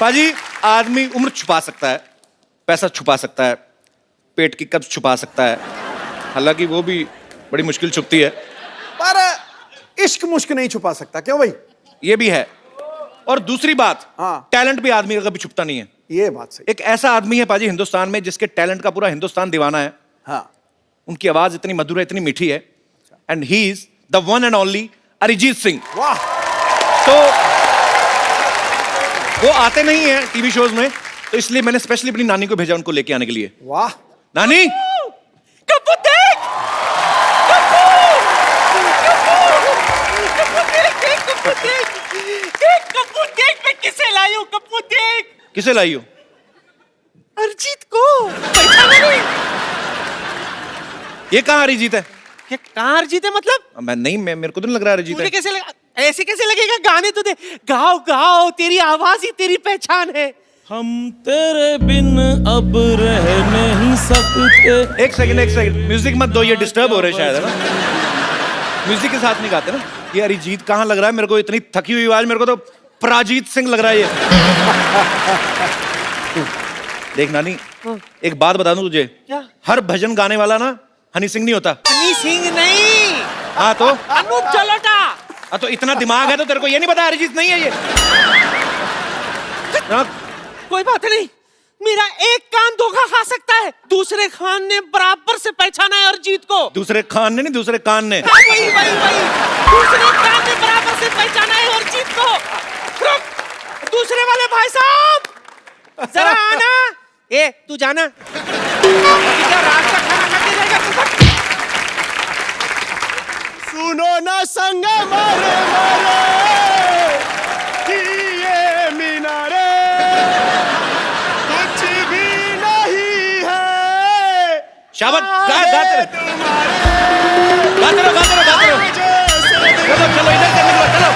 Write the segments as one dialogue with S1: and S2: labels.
S1: पाजी आदमी उम्र छुपा सकता है, पैसा छुपा सकता है, पेट की कब्ज छुपा सकता है, हालांकि वो भी बड़ी मुश्किल छुपती है,
S2: पर इश्क मुश्क नहीं छुपा सकता। क्यों भाई?
S1: ये भी है। और दूसरी बात,
S2: हाँ।
S1: टैलेंट भी आदमी का कभी छुपता नहीं है।
S2: ये बात सही।
S1: एक ऐसा आदमी है पाजी हिंदुस्तान में जिसके टैलेंट का पूरा हिंदुस्तान दीवाना है।
S2: हाँ।
S1: उनकी आवाज इतनी मधुर है, इतनी मीठी है, and he is the one and only Arijit Singh.
S2: वाह।
S1: तो वो आते नहीं है टीवी शोज में, तो इसलिए मैंने स्पेशली अपनी नानी को भेजा उनको लेके आने के लिए।
S2: वाह।
S1: नानी,
S3: कप्पू देख, कप्पू देख, मैं किसे लाई हूँ? कप्पू देख।
S1: किसे लाई हो?
S3: अरिजीत को पहचाना नहीं?
S1: ये कहाँ अरिजीत है?
S3: क्या कहाँ अरिजीत है मतलब?
S1: मैं नहीं, मेरे को तो नहीं लग रहा अरिजीत
S3: मुझे
S1: है।
S3: कैसे लगा? ऐसे कैसे लगेगा? गाने तो दे, गाओ गाओ, तेरी आवाज ही तेरी पहचान है।
S4: हम तेरे बिन अब रह नहीं सकते।
S1: एक सेकंड, म्यूजिक मत दो, ये डिस्टर्ब हो रहे शायद, है ना? म्यूजिक के साथ नहीं गाते ना। ये अरिजीत कहाँ लग रहा है मेरे को? इतनी थकी हुई आवाज, मेरे को तो प्राजीत सिंह लग रहा है ये। देख नानी, एक बात बता दूं तुझे,
S3: क्या?
S1: हर भजन गाने वाला ना हनी सिंह नहीं होता।
S3: हनी सिंह नहीं,
S1: हाँ तो?
S3: अनूप जलोटा।
S1: हाँ तो इतना दिमाग है तो तेरे को ये नहीं पता अरिजीत नहीं है ये? हाँ,
S3: कोई बात नहीं, मेरा एक कान धोखा खा सकता है, दूसरे खान ने बराबर से पहचाना है अरिजीत को।
S1: दूसरे खान ने नहीं, दूसरे कान ने।
S3: हाँ, वही दूसरे कान ने बराबर से पहचाना है अरिजीत को। रुक, दूसरे वाले भाई साहब जरा आना। ए तू जाना, क्या रास्ता खड़ा करके जाएगा?
S2: सुनो ना संग मारे मारे ये मीनारे कुछ भी नहीं है।
S1: शाबाश, गाते रहो। चलो इधर से निकलो, चलो।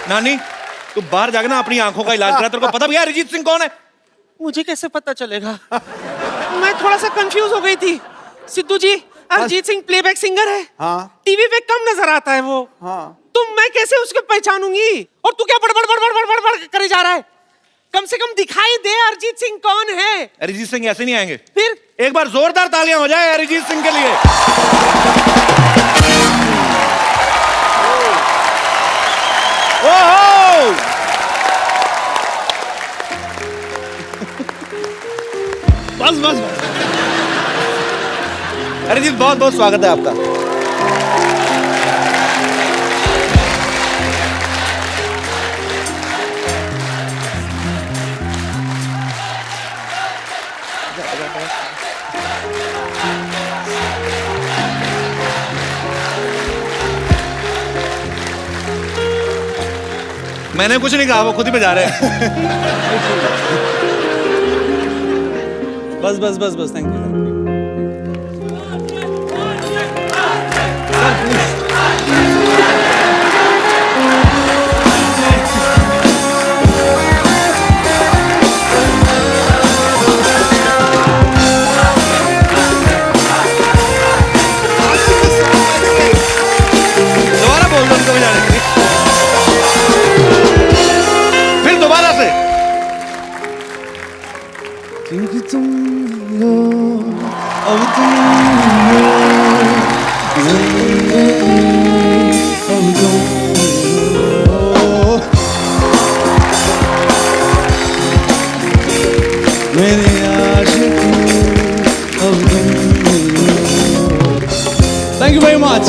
S1: नानी, तू बाहर जाके ना अपनी आंखों का इलाज करा। तेरे को पता भी है अरिजीत सिंह कौन है?
S3: मुझे कैसे पता चलेगा? मैं थोड़ा सा कंफ्यूज हो गई थी। सिद्धू जी, अरिजीत सिंह प्लेबैक सिंगर है।
S2: हाँ।
S3: टीवी पे कम नजर आता है वो।
S2: हाँ।
S3: तो मैं कैसे उसको पहचानूंगी? और तू क्या बड़ करे जा रहा है? कम से कम दिखाई दे अरिजीत सिंह कौन है।
S1: अरिजीत सिंह ऐसे नहीं आएंगे।
S3: फिर
S1: एक बार जोरदार तालियां हो जाए अरिजीत सिंह के लिए। ओहो! बस। अरिजीत, बहुत बहुत स्वागत है आपका। मैंने कुछ नहीं कहा, वो खुद ही बजा रहे हैं।
S4: बस थैंक यू।
S1: दोबारा बोल दो उनको बजाने के लिए। फिर दोबारा से।
S4: क्योंकि तुम हो, अब तुम हो, अब तुम हो, मेरे आशिक, अब तुम हो। Thank you very much.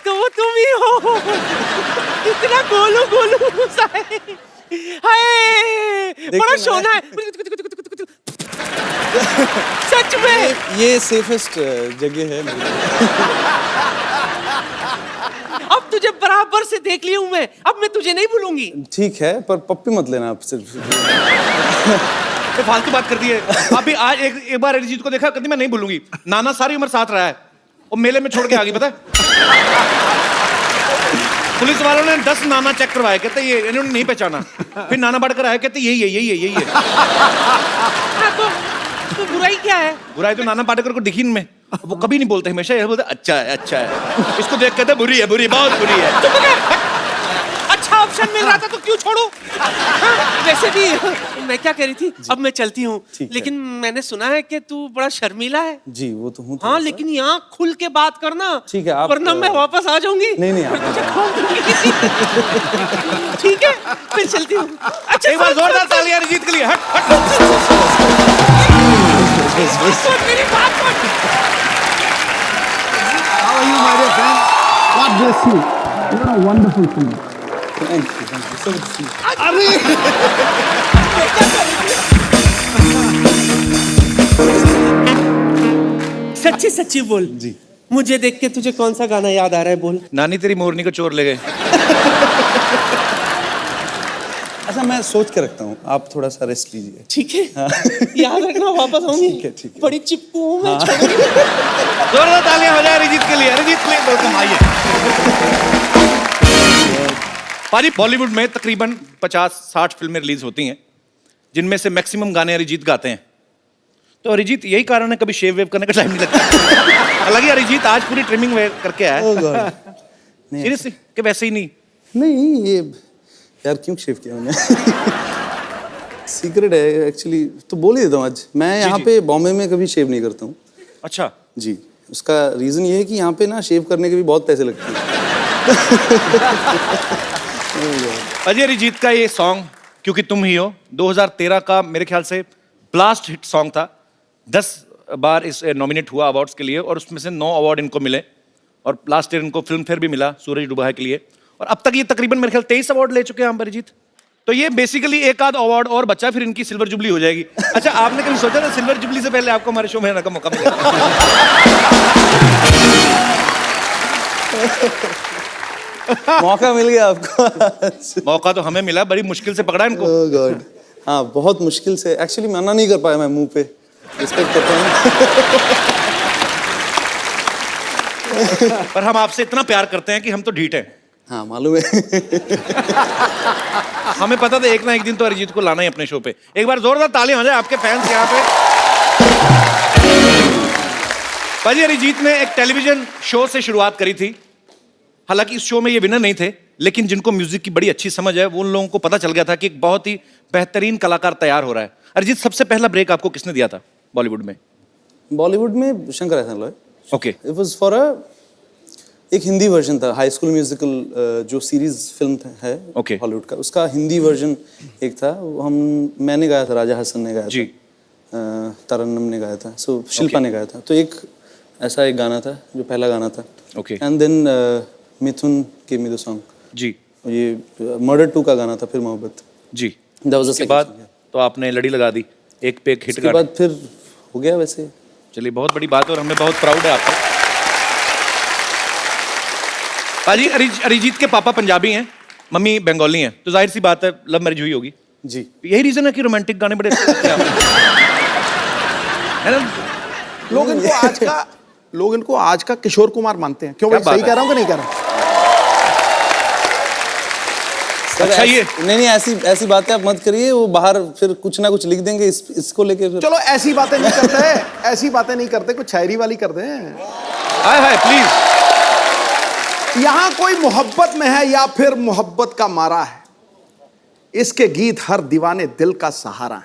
S3: तो वो तुम ही हो। कितना गोलू सा है। हाय, बड़ा सोना है। सच में
S4: ये सेफेस्ट जगह है मेरे लिए।
S3: अब तुझे बराबर से देख ली हूं मैं, अब मैं तुझे नहीं भूलूंगी।
S4: ठीक है, पर पप्पी मत लेना आप सिर्फ।
S1: तो फालतू बात कर दी है। अभी आज एक बार अरिजीत को देखा, कहती मैं नहीं भूलूंगी। नाना सारी उम्र साथ रहा है, और मेले में छोड़ के आ गई, पता है? पुलिस वालों ने 10 नाना चेक करवाए, कहते ये इन्होंने नहीं पहचाना। फिर नाना बढ़कर आए, कहते यही है।
S3: हाँ, तो इसमें बुराई क्या है?
S1: बुराई तो नाना पाटेकर को दिखी में, वो कभी नहीं बोलते, हमेशा ये बोलते अच्छा है, अच्छा है। इसको देख कहते बुरी है, बुरी, बहुत बुरी है।
S3: अच्छा ऑप्शन मिल रहा था तो क्यों छोड़ू? हाँ, वैसे भी मैं क्या कह रही थी, अब मैं चलती हूँ,
S4: ठीक है।
S3: लेकिन मैंने सुना है कि तू बड़ा शर्मीला है।
S4: जी वो तो हूँ
S3: हाँ, लेकिन यहाँ खुल के बात करना।
S4: ठीक है, आप-
S3: वरना मैं वापस आ जाऊंगी।
S4: नहीं, आप-
S3: फिर तुझे खोल दूंगी। ठीक है, फिर चलती हूँ। अच्छा
S1: एक बार जोरदार तालियां अरिजीत के लिए। हट हट।
S3: मेरी बात सुन।
S2: How are you, my dear friend? God bless you. You're a wonderful singer.
S4: Thank you so much.
S3: सच्ची सच्ची बोल
S4: जी।
S3: मुझे देख के तुझे कौन सा गाना याद आ रहा है? बोल।
S1: नानी तेरी मोरनी को चोर ले गए।
S4: अच्छा मैं सोच के रखता हूँ, आप थोड़ा सा रेस्ट लीजिए।
S3: ठीक है, याद रखना, वापस आऊंगी।
S4: ठीक है।
S3: बड़ी चिपकू हूँ मैं।
S1: जोरदार तालियां हो जाए अरिजीत के लिए। अरिजीत के लिए बहुत आइए। पाजी, बॉलीवुड में तकरीबन 50-60 फिल्में रिलीज होती हैं, जिनमें से मैक्सिमम गाने अरिजीत गाते हैं। तो अरिजीत यही कारण है कभी शेव वेव करने का टाइम नहीं लगता। हालांकि अरिजीत आज पूरी ट्रिमिंग वेयर करके आया
S4: Oh
S1: है।
S4: God. नहीं
S1: सीरियसली कि वैसे ही नहीं?
S4: नहीं, ये यार क्यों शेव किया मैंने? सीक्रेट है एक्चुअली, तो बोल ही देता हूँ आज। मैं यहाँ
S1: जी।
S4: पे बॉम्बे में कभी शेव नहीं करता हूँ।
S1: अच्छा।
S4: जी, उसका रीजन ये है कि यहाँ पे ना शेव करने के भी बहुत पैसे लगते हैं।
S1: अजय अरिजीत का ये सॉन्ग क्योंकि तुम ही हो 2013 का मेरे ख्याल से ब्लास्ट हिट सॉन्ग था। 10 बार इस नॉमिनेट हुआ अवार्ड्स के लिए और उसमें से 9 अवार्ड इनको मिले और लास्ट ईयर इनको फिल्म फेयर भी मिला सूरज डूबा है के लिए। और अब तक ये तकरीबन मेरे ख्याल 23 अवार्ड ले चुके हैं हम अरिजीत। तो ये बेसिकली एक आध अवार्ड और बचा, फिर इनकी सिल्वर जुबली हो जाएगी। अच्छा, आपने कभी सोचा था सिल्वर जुबली से पहले आपको हमारे शो में आने का मौका मिलेगा?
S4: मौका मिल गया आपको।
S1: मौका तो हमें मिला, बड़ी मुश्किल से पकड़ा इनको।
S4: Oh God. हाँ बहुत मुश्किल से, एक्चुअली मना नहीं कर पाया मैं मुंह पे। रिस्पेक्ट करता हूँ।
S1: पर हम आपसे इतना प्यार करते हैं कि हम तो ढीठ हैं।
S4: हाँ मालूम है।
S1: हमें पता था एक ना एक दिन तो अरिजीत को लाना ही अपने शो पे। एक बार जोरदार तालियां हो जाए आपके फैंस यहाँ पे। पाजी, अरिजीत ने एक टेलीविजन शो से शुरुआत करी थी। हालांकि इस शो में ये विनर नहीं थे, लेकिन जिनको म्यूजिक की बड़ी अच्छी समझ है वो उन लोगों को पता चल गया था कि एक बहुत ही बेहतरीन कलाकार तैयार हो रहा है। अरिजीत, सबसे पहला ब्रेक आपको किसने दिया था बॉलीवुड में?
S4: बॉलीवुड में शंकर एहसान Loy.
S1: Okay.
S4: It was for एक हिंदी वर्जन था, हाई स्कूल म्यूजिकल जो सीरीज फिल्म है
S1: Okay.
S4: हॉलीवुड का, उसका हिंदी वर्जन एक था। वो मैंने गाया था, राजा हसन ने गाया
S1: जी।
S4: था, तरन्नुम ने गाया था, सो शिल्पा ने गाया था। तो एक ऐसा एक गाना था जो पहला गाना था।
S1: Okay.
S4: And then Mithun gave me the song.
S1: जी
S4: ये मर्डर 2 का गाना था, फिर मोहब्बत।
S1: जी।
S4: That was the
S1: उसके
S4: second
S1: बाद
S4: song, yeah.
S1: तो आपने लड़ी लगा दी, एक पे एक हिट
S4: उसके
S1: गाना।
S4: बाद फिर हो गया वैसे।
S1: चलिए, बहुत बड़ी बात है और हमें बहुत प्राउड है आपका। पाजी, अरिजीत के पापा पंजाबी हैं, मम्मी बंगाली हैं, तो जाहिर सी बात है लव मैरिज हुई होगी।
S4: जी
S1: यही रीजन है कि रोमांटिक गाने बड़े अच्छे लगते हैं आपको। है ना?
S2: लोग इनको आज का किशोर कुमार मानते हैं। क्यों
S1: क्या
S2: भाई,
S1: बात
S2: सही
S1: है?
S2: कह रहा हूँ कि नहीं कह रहा हूँ?
S1: अच्छा, ये
S4: नहीं ऐसी बातें आप मत करिए, वो बाहर फिर कुछ ना कुछ लिख देंगे इसको लेके फिर।
S2: चलो ऐसी बातें नहीं करते, ऐसी बातें नहीं करते, कुछ शायरी वाली करते हैं।
S1: हाय हाय प्लीज।
S2: यहां कोई मोहब्बत में है या फिर मोहब्बत का मारा है, इसके गीत हर दीवाने दिल का सहारा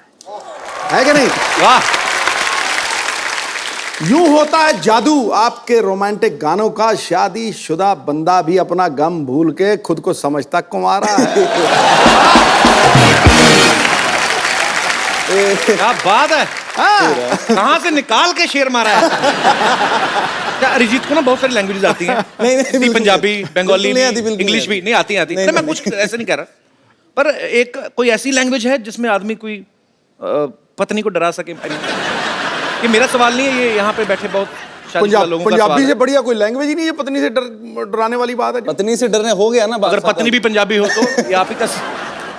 S2: है कि नहीं?
S1: वाह।
S2: यूं होता है जादू आपके रोमांटिक गानों का, शादी शुदा बंदा भी अपना गम भूल के खुद को समझता कुंवारा है।
S1: क्या बात है।
S2: हाँ।
S1: कहाँ से निकाल के शेर मारा है। क्या अरिजीत को ना बहुत सारी लैंग्वेजेस आती हैं?
S4: नहीं,
S1: हिंदी, पंजाबी, बंगाली,
S4: बिल्कुल नहीं आती, बिल्कुल
S1: इंग्लिश भी
S4: नहीं
S1: नहीं आती आती।
S4: नहीं,
S1: मैं
S4: नहीं,
S1: कुछ ऐसे नहीं कह रहा, पर एक कोई ऐसी लैंग्वेज है जिसमें आदमी कोई पत्नी को डरा सके। ये मेरा सवाल नहीं है, ये यहाँ पे बैठे बहुत शादीशुदा लोगों का सवाल
S2: पंजाबी
S1: है।
S2: से बढ़िया कोई लैंग्वेज ही नहीं है। पत्नी से डराने वाली बात है।
S4: पत्नी से डरने हो गया ना बात।
S1: अगर पत्नी भी पंजाबी हो तो ये आप ही का।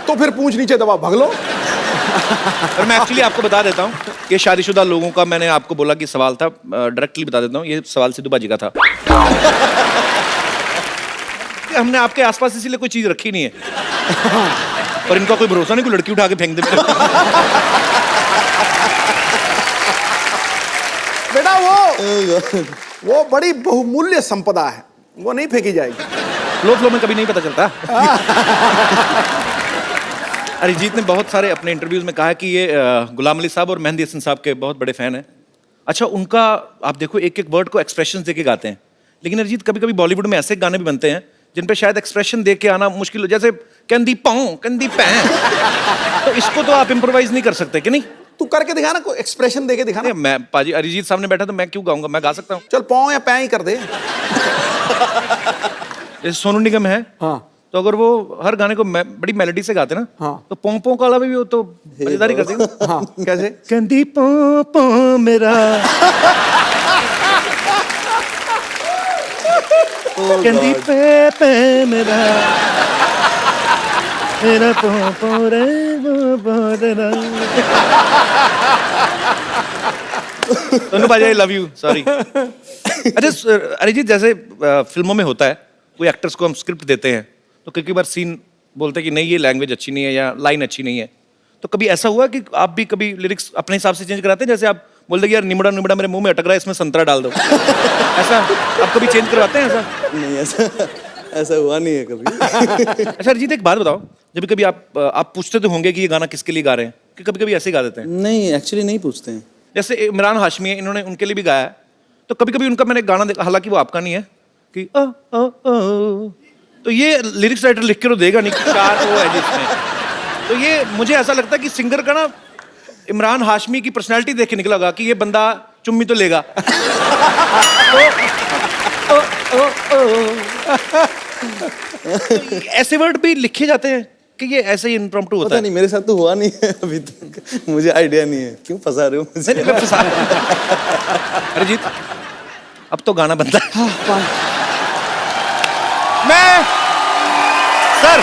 S2: तो फिर पूंछ नीचे दबा भाग लो।
S1: और मैं एक्चुअली आपको बता देता हूँ, ये शादीशुदा लोगों का मैंने आपको बोला कि सवाल था, डायरेक्टली बता देता हूँ, ये सवाल सिद्धू बाजी का था। हमने आपके आसपास इसीलिए कोई चीज रखी नहीं है, और इनका कोई भरोसा नहीं, कोई लड़की उठा के फेंक दे।
S2: बेटा वो बड़ी बहुमूल्य संपदा है, वो नहीं फेंकी जाएगी।
S1: फ्लो में कभी नहीं पता चलता। अरिजीत ने बहुत सारे अपने इंटरव्यूज में कहा कि ये गुलाम अली साहब और मेहंदी हसन साहब के बहुत बड़े फैन हैं। अच्छा, उनका आप देखो एक एक वर्ड को एक्सप्रेशन दे के गाते हैं, लेकिन अरिजीत कभी कभी बॉलीवुड में ऐसे गाने भी बनते हैं जिन पे शायद एक्सप्रेशन दे के आना मुश्किल हो, जैसे कंदी पाऊं कंदी पैं। तो इसको तो आप इम्प्रोवाइज नहीं कर सकते कि नहीं?
S2: तू करके दिखा ना, कोई एक्सप्रेशन देके दिखा ना।
S1: मैं पाजी अरिजीत सामने बैठा तो मैं क्यों गाऊंगा, मैं गा सकता हूँ।
S2: चल पाँव या पैं ही कर दे।
S1: जैसे सोनू निगम है,
S2: हाँ
S1: तो अगर वो हर गाने को बड़ी मेलोडी से गाते ना,
S2: हाँ।
S1: तो पों पों काला भी वो तो मजेदारी कर देगा।
S2: हाँ कैसे?
S1: कंदी पों पों मेरा कंदी पे पे मेरा मेरा पों पों रे पों तेरा। सोनू पाजी आई लव यू, सॉरी। अच्छा अरिजीत, जैसे फिल्मों में होता है, कोई एक्टर्स को हम स्क्रिप्ट देते हैं तो कई बार सीन बोलते हैं कि नहीं ये लैंग्वेज अच्छी नहीं है या लाइन अच्छी नहीं है, तो कभी ऐसा हुआ कि आप भी कभी लिरिक्स अपने हिसाब से चेंज कराते हैं? जैसे आप बोल दे यार निमड़ा निमड़ा मेरे मुंह में अटक रहा है, इसमें संतरा डाल दो। ऐसा आप कभी चेंज करवाते हैं? ऐसा
S4: नहीं, ऐसा हुआ नहीं है कभी।
S1: अच्छा अरिजीत, एक बात बताओ, जब कभी आप पूछते तो होंगे कि ये गाना किसके लिए गा रहे हैं, कि कभी कभी ऐसे ही गा देते हैं?
S4: नहीं, एक्चुअली नहीं पूछते हैं।
S1: जैसे इमरान हाशमी है, इन्होंने उनके लिए भी गाया है, तो कभी कभी उनका मैंने गाना देखा, हालांकि वो आपका नहीं है, कि ओ ओ ओ, तो ये लिरिक्स राइटर लिख के तो देगा नहीं कि 4 ओ है जिसमें। तो ये मुझे ऐसा लगता है कि सिंगर का ना इमरान हाशमी की पर्सनालिटी देख के निकला होगा कि ये बंदा चुम्मी तो लेगा। ओ, ओ, ओ, ओ। तो ऐसे वर्ड भी लिखे जाते हैं कि ये ऐसे ही इम्प्रॉम्प्टू होता
S4: पता
S1: है?
S4: नहीं, मेरे साथ तो हुआ नहीं है अभी तक, मुझे आइडिया नहीं है। क्यों फंसा रहे हो मुझे?
S1: नहीं, मैं फंसा अरिजीत, अब तो गाना बनता है। मैं सर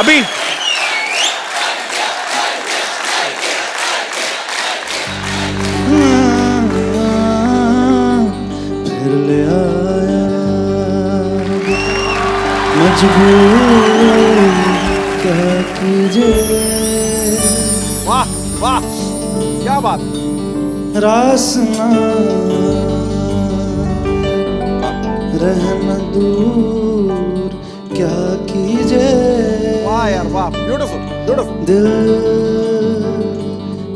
S1: अभी
S4: फिर ले आया मजबूर क्या कीजिए।
S2: वाह वाह, क्या बात।
S4: रासना रहना दूर क्या कीजिए।
S2: वाह यार वाह, ब्यूटीफुल ब्यूटीफुल।
S4: दिल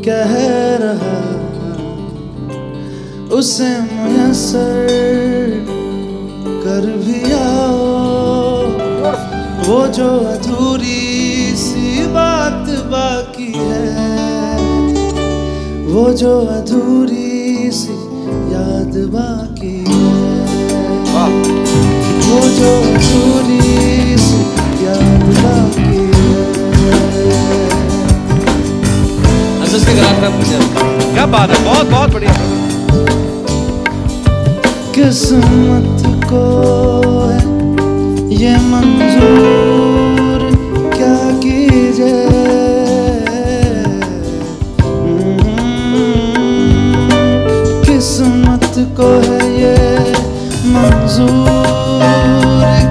S4: कह रहा उसे मुयस्सर कर भी आओ, वो जो अधूरी सी बात बाकी है, वो जो अधूरी सी याद बाकी है, वो जो अधूरी सी याद बाकी है।
S1: क्या बात है, बहुत बहुत बढ़िया।
S4: किस्मत को है ये मंजूर क्या कीजिए। किस्मत को है ये मंजूर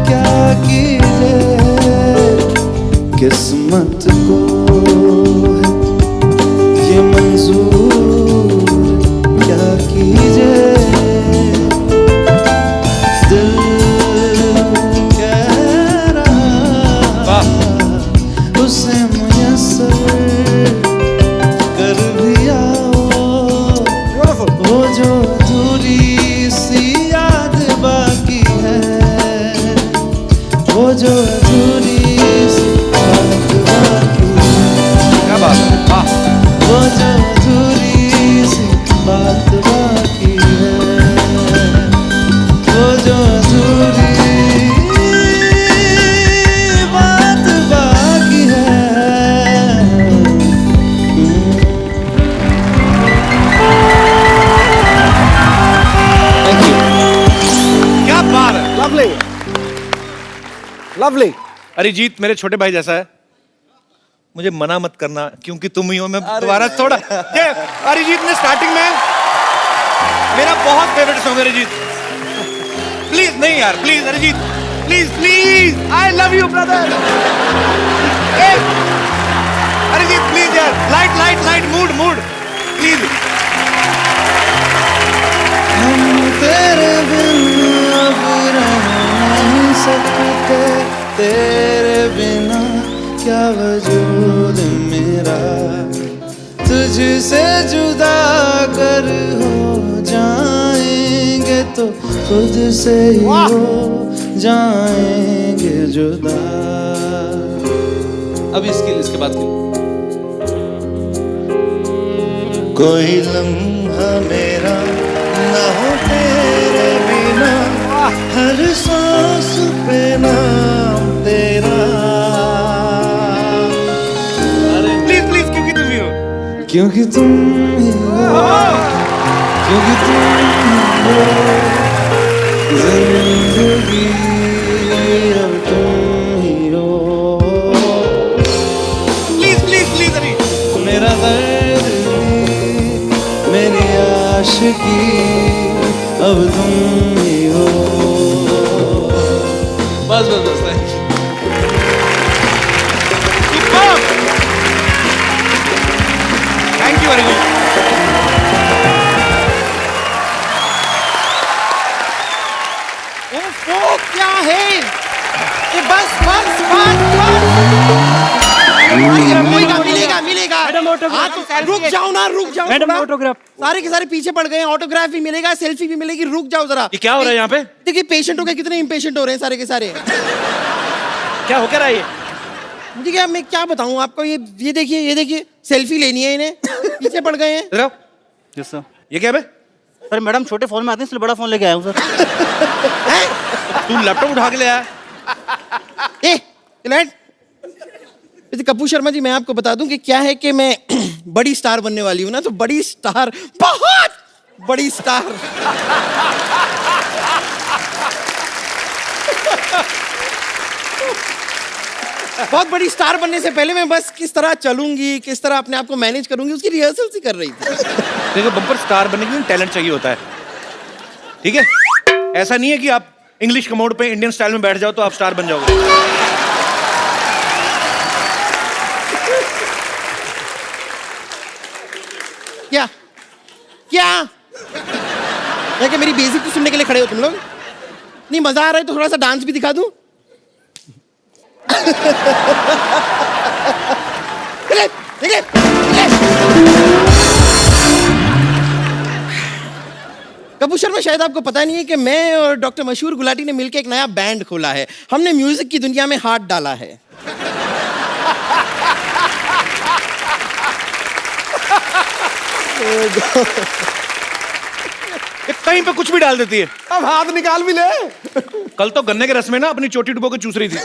S4: क्या कीजिए। किस्मत को है ये मंजूर क्या कीजिए। उसे मुयस्सर कर भी आओ, वो जो अधूरी सी याद बाकी है, वो जो अधूरी सी याद बाकी है।
S1: क्या बात है, वाह।
S4: वो जो अधूरी सी बात बाकी है, वो जो अधूरी बात बाकी है।
S1: क्या बात है,
S2: लवली लवली।
S1: अरिजीत मेरे छोटे भाई जैसा है, मुझे मना मत करना क्योंकि तुम ही हो। मैं दोबारा थोड़ा ये अरिजीत ने स्टार्टिंग में मेरा बहुत फेवरेट सॉन्ग है अरिजीत। प्लीज नहीं यार, please Arijit, please please, I love you brother. Arijit please यार, light light light, mood mood please.
S4: तेरे बिना क्या वजूद मेरा, तुझसे जुदा कर हो जाएंगे तो खुद से ही हो जाएंगे जुदा। अब इसके बाद की कोई लम्हा मेरा न हो तेरे बिना, हर सांस पे नाम तेरा।
S1: प्लीज प्लीज, क्योंकि तुम ही हो।
S4: क्योंकि तुम ही हो, क्योंकि तुम ही हो जिंदगी, अब तुम ही हो।
S1: प्लीज प्लीज प्लीज अरे
S4: मेरा दर्द भी, मेरी आशिकी, अब तुम ही हो। बस बस बस,
S1: थैंक यू वेरी मच।
S3: वो क्या है ये? बस बस बस बस। मिलेगा मिलेगा मिलेगा।
S5: Madam, autograph.
S3: हाँ, तो रुक जाओ ना, रुक जाओ
S5: मैडम,
S3: थोड़ा।
S5: ऑटोग्राफ।
S3: सारे के सारे पीछे पड़ गए हैं। ऑटोग्राफ भी मिलेगा, सेल्फी भी मिलेगी। रुक जाओ जरा।
S1: ये क्या हो रहा है यहाँ पे?
S3: देखिए पेशेंटों के कितने इम्पेशेंट हो रहे हैं सारे के सारे।
S1: क्या हो क्या रहा है ये?
S3: मुझे क्या, मैं क्या बताऊं आपको। ये देखिए, ये देखिए, सेल्फी लेनी है इन्हें, पीछे पड़ गए हैं।
S1: इधर आओ।
S5: Yes sir.
S1: ये क्या है बे?
S5: सर मैडम छोटे फोन में आते हैं इसलिए बड़ा फोन लेके आया हूँ सर।
S1: तू लैपटॉप उठा के ले आया?
S3: ए लेट। कपूर शर्मा जी, मैं आपको बता दूं कि क्या है कि मैं बड़ी स्टार बनने वाली हूं ना, तो बड़ी स्टार, बहुत बड़ी स्टार। बहुत बड़ी स्टार बनने से पहले मैं बस किस तरह चलूंगी, किस तरह अपने आप को मैनेज करूंगी, उसकी रिहर्सल सी कर रही थी।
S1: देखो, बम्पर स्टार बनने के लिए टैलेंट चाहिए होता है, ठीक है? ऐसा नहीं है कि आप इंग्लिश कमोड पे इंडियन स्टाइल में बैठ जाओ तो आप स्टार बन जाओगे।
S3: क्या क्या है कि मेरी बेइज्जती सुनने के लिए खड़े हो तुम लोग? नहीं मजा आ रहा है तो थोड़ा सा डांस भी दिखा दूं? निकले, निकले, निकले। कपूर शर्मा, शायद आपको पता नहीं है कि मैं और डॉक्टर मशहूर गुलाटी ने मिलकर एक नया बैंड खोला है। हमने म्यूजिक की दुनिया में हाथ डाला है।
S1: ये कहीं पे कुछ भी डाल देती है।
S2: अब हाथ निकाल भी ले।
S1: कल तो गन्ने के रस में ना अपनी चोटी डुबो के चूस रही थी।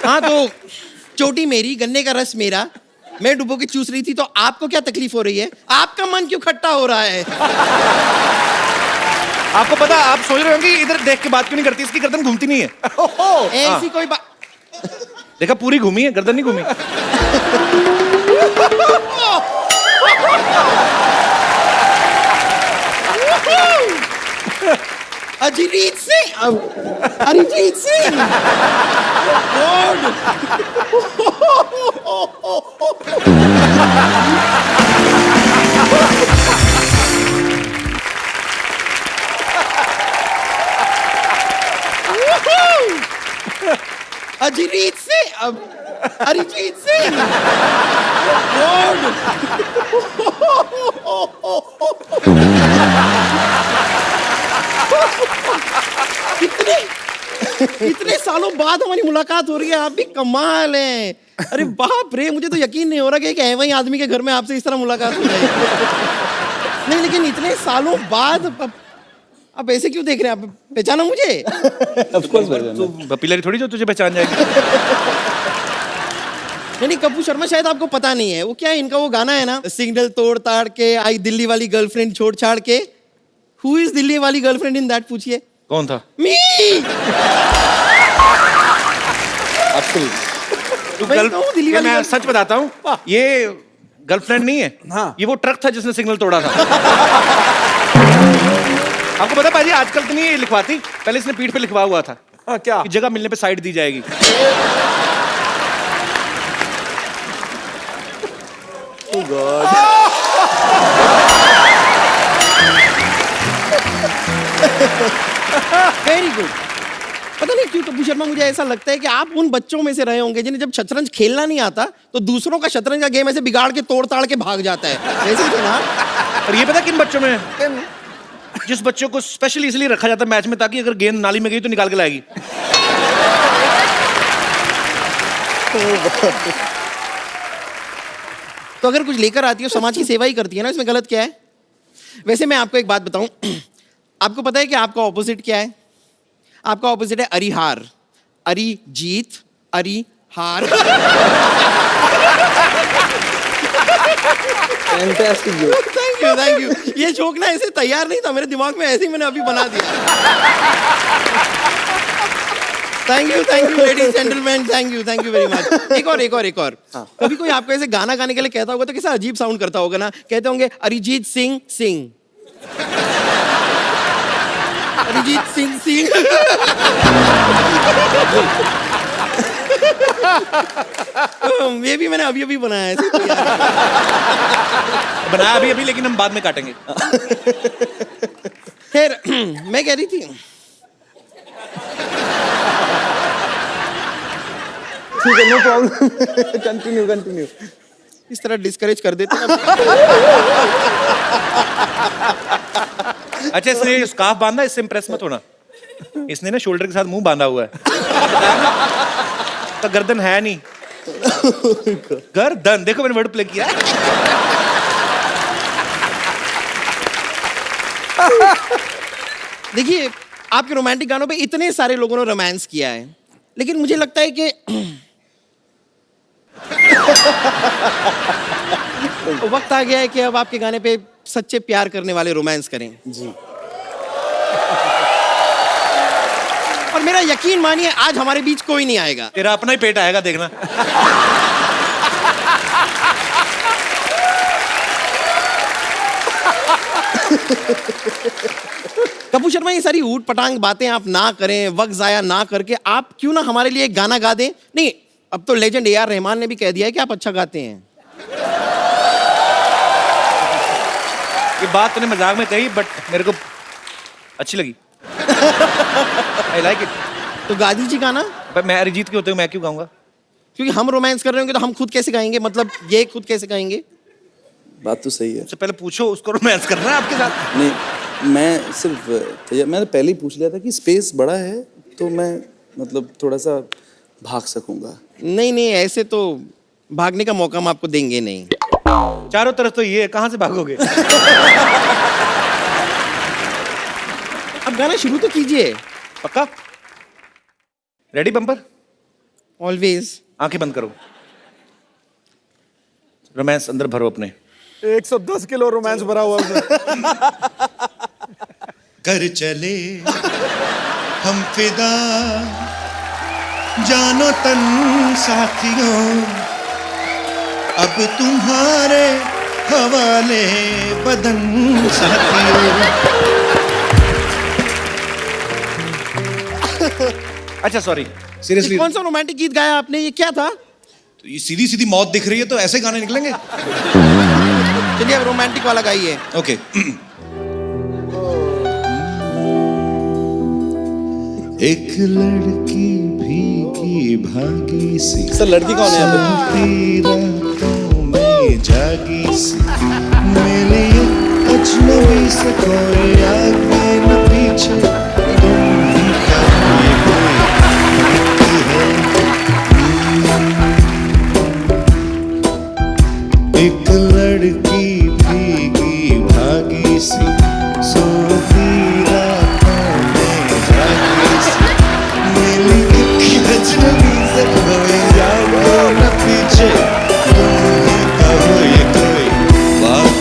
S3: हाँ तो चोटी मेरी, गन्ने का रस मेरा, मैं डुबो के चूस रही थी, तो आपको क्या तकलीफ हो रही है? आपका मन क्यों खट्टा हो रहा है?
S1: आपको पता, आप सोच रहे हो कि इधर देख के बात क्यों नहीं करती, इसकी गर्दन घूमती नहीं है।
S3: ऐसी कोई बात।
S1: देखा, पूरी घूमी है, गर्दन नहीं घूमी।
S3: अरिजीत सिंह, अरिजीत सिंह। अरिजीत सिंह, अरिजीत सिंह। कितने इतने सालों बाद हमारी मुलाकात हो रही है, आप भी कमाल हैं। अरे बाप रे, मुझे तो यकीन नहीं हो रहा कि एक ऐसे आदमी के घर में आपसे इस तरह मुलाकात हो जाए। नहीं लेकिन इतने सालों बाद आप ऐसे क्यों देख रहे हैं? आप पहचाना मुझे?
S4: ऑफ कोर्स
S1: तो बपीलरी थोड़ी जो तुझे पहचान जाएगी।
S3: नहीं कपूर शर्मा, शायद आपको पता नहीं है वो क्या है, इनका वो गाना है ना, सिग्नल तोड़ ताड़ के आई दिल्ली वाली गर्लफ्रेंड छोड़ छाड़ के। हु इज दिल्ली वाली गर्लफ्रेंड इन दैट? पूछिए।
S1: कौन था?
S3: मी।
S1: तू
S3: मैं तो हूँ दिल्ली वाली
S1: मैं
S3: गर्ल-
S1: सच बताता हूँ, ये गर्लफ्रेंड नहीं है।
S2: हाँ।
S1: ये वो ट्रक था जिसने सिग्नल तोड़ा था। आपको पता पाजी, आजकल तो नहीं ये लिखवाती, पहले इसने पीठ पे लिखवा हुआ था
S2: हाँ, क्या?
S1: कि जगह मिलने पे साइड दी जाएगी।
S3: Very good. पता नहीं क्यों कपूर शर्मा, मुझे ऐसा लगता है कि आप उन बच्चों में से रहे होंगे जिन्हें जब शतरंज खेलना नहीं आता तो दूसरों का शतरंज का गेम ऐसे बिगाड़ के तोड़ ताड़ के भाग जाता है, वैसे ही थे ना?
S1: और ये पता किन बच्चों में है? जिस बच्चों को स्पेशली इसलिए रखा जाता है मैच में ताकि अगर गेंद नाली में गई तो निकाल के लाएगी।
S3: तो अगर कुछ लेकर आती है समाज की सेवा ही करती है ना, इसमें गलत क्या है? वैसे मैं आपको एक बात बताऊं, आपको पता है कि आपका ऑपोजिट क्या है? आपका ऑपोजिट है Arihar, Arijit, Arihar.
S4: Fantastic joke.
S3: Thank you. ये जोक ना ऐसे तैयार नहीं था मेरे दिमाग में, ऐसे ही मैंने अभी बना दिया। Thank you ladies gentleman, thank you very much. एक और। कभी कोई आपको ऐसे गाना गाने के लिए कहता होगा तो कैसा अजीब साउंड करता होगा ना? कहते होंगे अरिजीत सिंह सिंह, अरिजीत सिंह सिंह। ये भी मैंने अभी बनाया है,
S1: बनाया अभी लेकिन हम बाद में काटेंगे।
S3: खैर मैं कह रही थी,
S4: ठीक है, नो प्रॉब्लम। कंटिन्यू।
S3: इस तरह डिस्करेज कर देते हैं।
S1: अच्छा, इसने स्कार्फ बांधा, इससे इंप्रेस मत होना। इसने ना शोल्डर के साथ मुंह बांधा हुआ है। तो गर्दन है नहीं। गर्दन, देखो मैंने वर्ड प्ले किया।
S3: देखिए, आपके रोमांटिक गानों पे इतने सारे लोगों ने रोमांस किया है, लेकिन मुझे लगता है कि वक्त आ गया है कि अब आपके गाने पे सच्चे प्यार करने वाले रोमांस करें
S4: जी।
S3: और मेरा यकीन मानिए आज हमारे बीच कोई नहीं आएगा।
S1: तेरा अपना ही पेट आएगा, देखना।
S3: कपूर शर्मा, ये सारी ऊट पटांग बातें आप ना करें, वक्त जाया ना करके आप क्यों ना हमारे लिए एक गाना गा दें? नहीं, अब तो लेजेंड ए आर रहमान ने भी कह दिया है कि आप अच्छा गाते हैं।
S1: ये बात तूने मजाक में कही, बट मेरे को अच्छी लगी। I like it.
S3: तो गा दीजिए गाना।
S1: पर मैं अरिजीत के होते हुए मैं क्यों गाऊंगा?
S3: क्योंकि हम रोमांस कर रहे होंगे तो हम खुद कैसे गाएंगे? मतलब ये खुद कैसे गाएंगे?
S4: बात तो सही है।
S1: सबसे पहले पूछो उसको रोमांस करना है आपके साथ।
S4: नहीं, मैं सिर्फ मैंने पहले ही पूछ लिया था कि स्पेस बड़ा है तो मैं मतलब थोड़ा सा भाग सकूंगा।
S3: नहीं, ऐसे तो भागने का मौका हम आपको देंगे नहीं।
S1: चारों तरफ तो ये है, कहां से भागोगे?
S3: अब गाना शुरू तो कीजिए।
S1: पक्का? Ready bumper?
S3: ऑलवेज।
S1: आंखें बंद करो, रोमांस अंदर भरो अपने।
S2: 110 किलो रोमांस भरा हुआ उसमें।
S6: कर चले हम फिदा, जानो तन साथियों, अब तुम्हारे हवाले बदन साथियों।
S1: अच्छा सॉरी,
S6: सीरियसली,
S3: कौन सा रोमांटिक गीत गाया आपने? ये क्या था?
S6: तो ये सीधी सीधी मौत दिख रही है तो ऐसे गाने निकलेंगे।
S3: चलिए अब रोमांटिक वाला गाइए।
S6: ओके। एक लड़की भीगी भागी सी,
S4: सर लड़की कौन है यहाँ
S6: रातों में जागी सी, मिली अजनबी से कोई आगे न पीछे, तुम ही क्या ये कोई है। एक लड़की भीगी भागी सी, सोती रातों में जागी सी, मिली एक अजनबी से कोई आगे न पीछे, तुम ही कहो ये कोई बात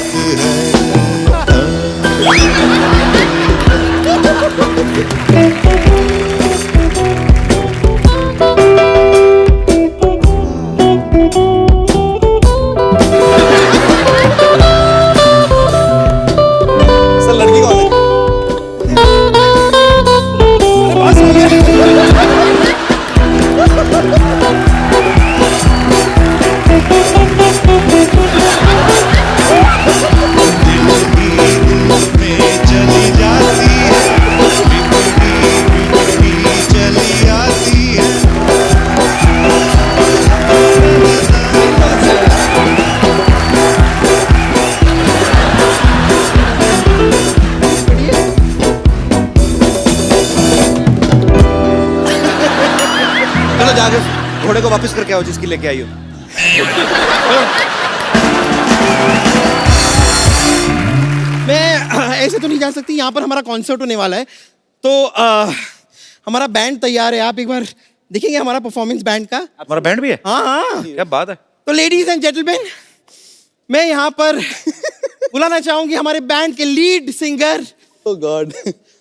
S6: है।
S1: चलो जाके घोड़े को वापस करके आओ जिसकी लेके आई हो।
S7: मैं ऐसे तो नहीं जा सकती, यहाँ पर हमारा कॉन्सर्ट होने वाला है, तो हमारा बैंड तैयार है, आप एक बार देखेंगे हमारा परफॉर्मेंस बैंड का।
S1: हमारा बैंड भी है?
S7: हाँ हाँ।
S1: क्या बात है।
S7: तो लेडीज एंड जेंटलमैन, मैं यहाँ पर बुलाना चाहूंगी हमारे बैंड के लीड सिंगर,
S4: Oh God.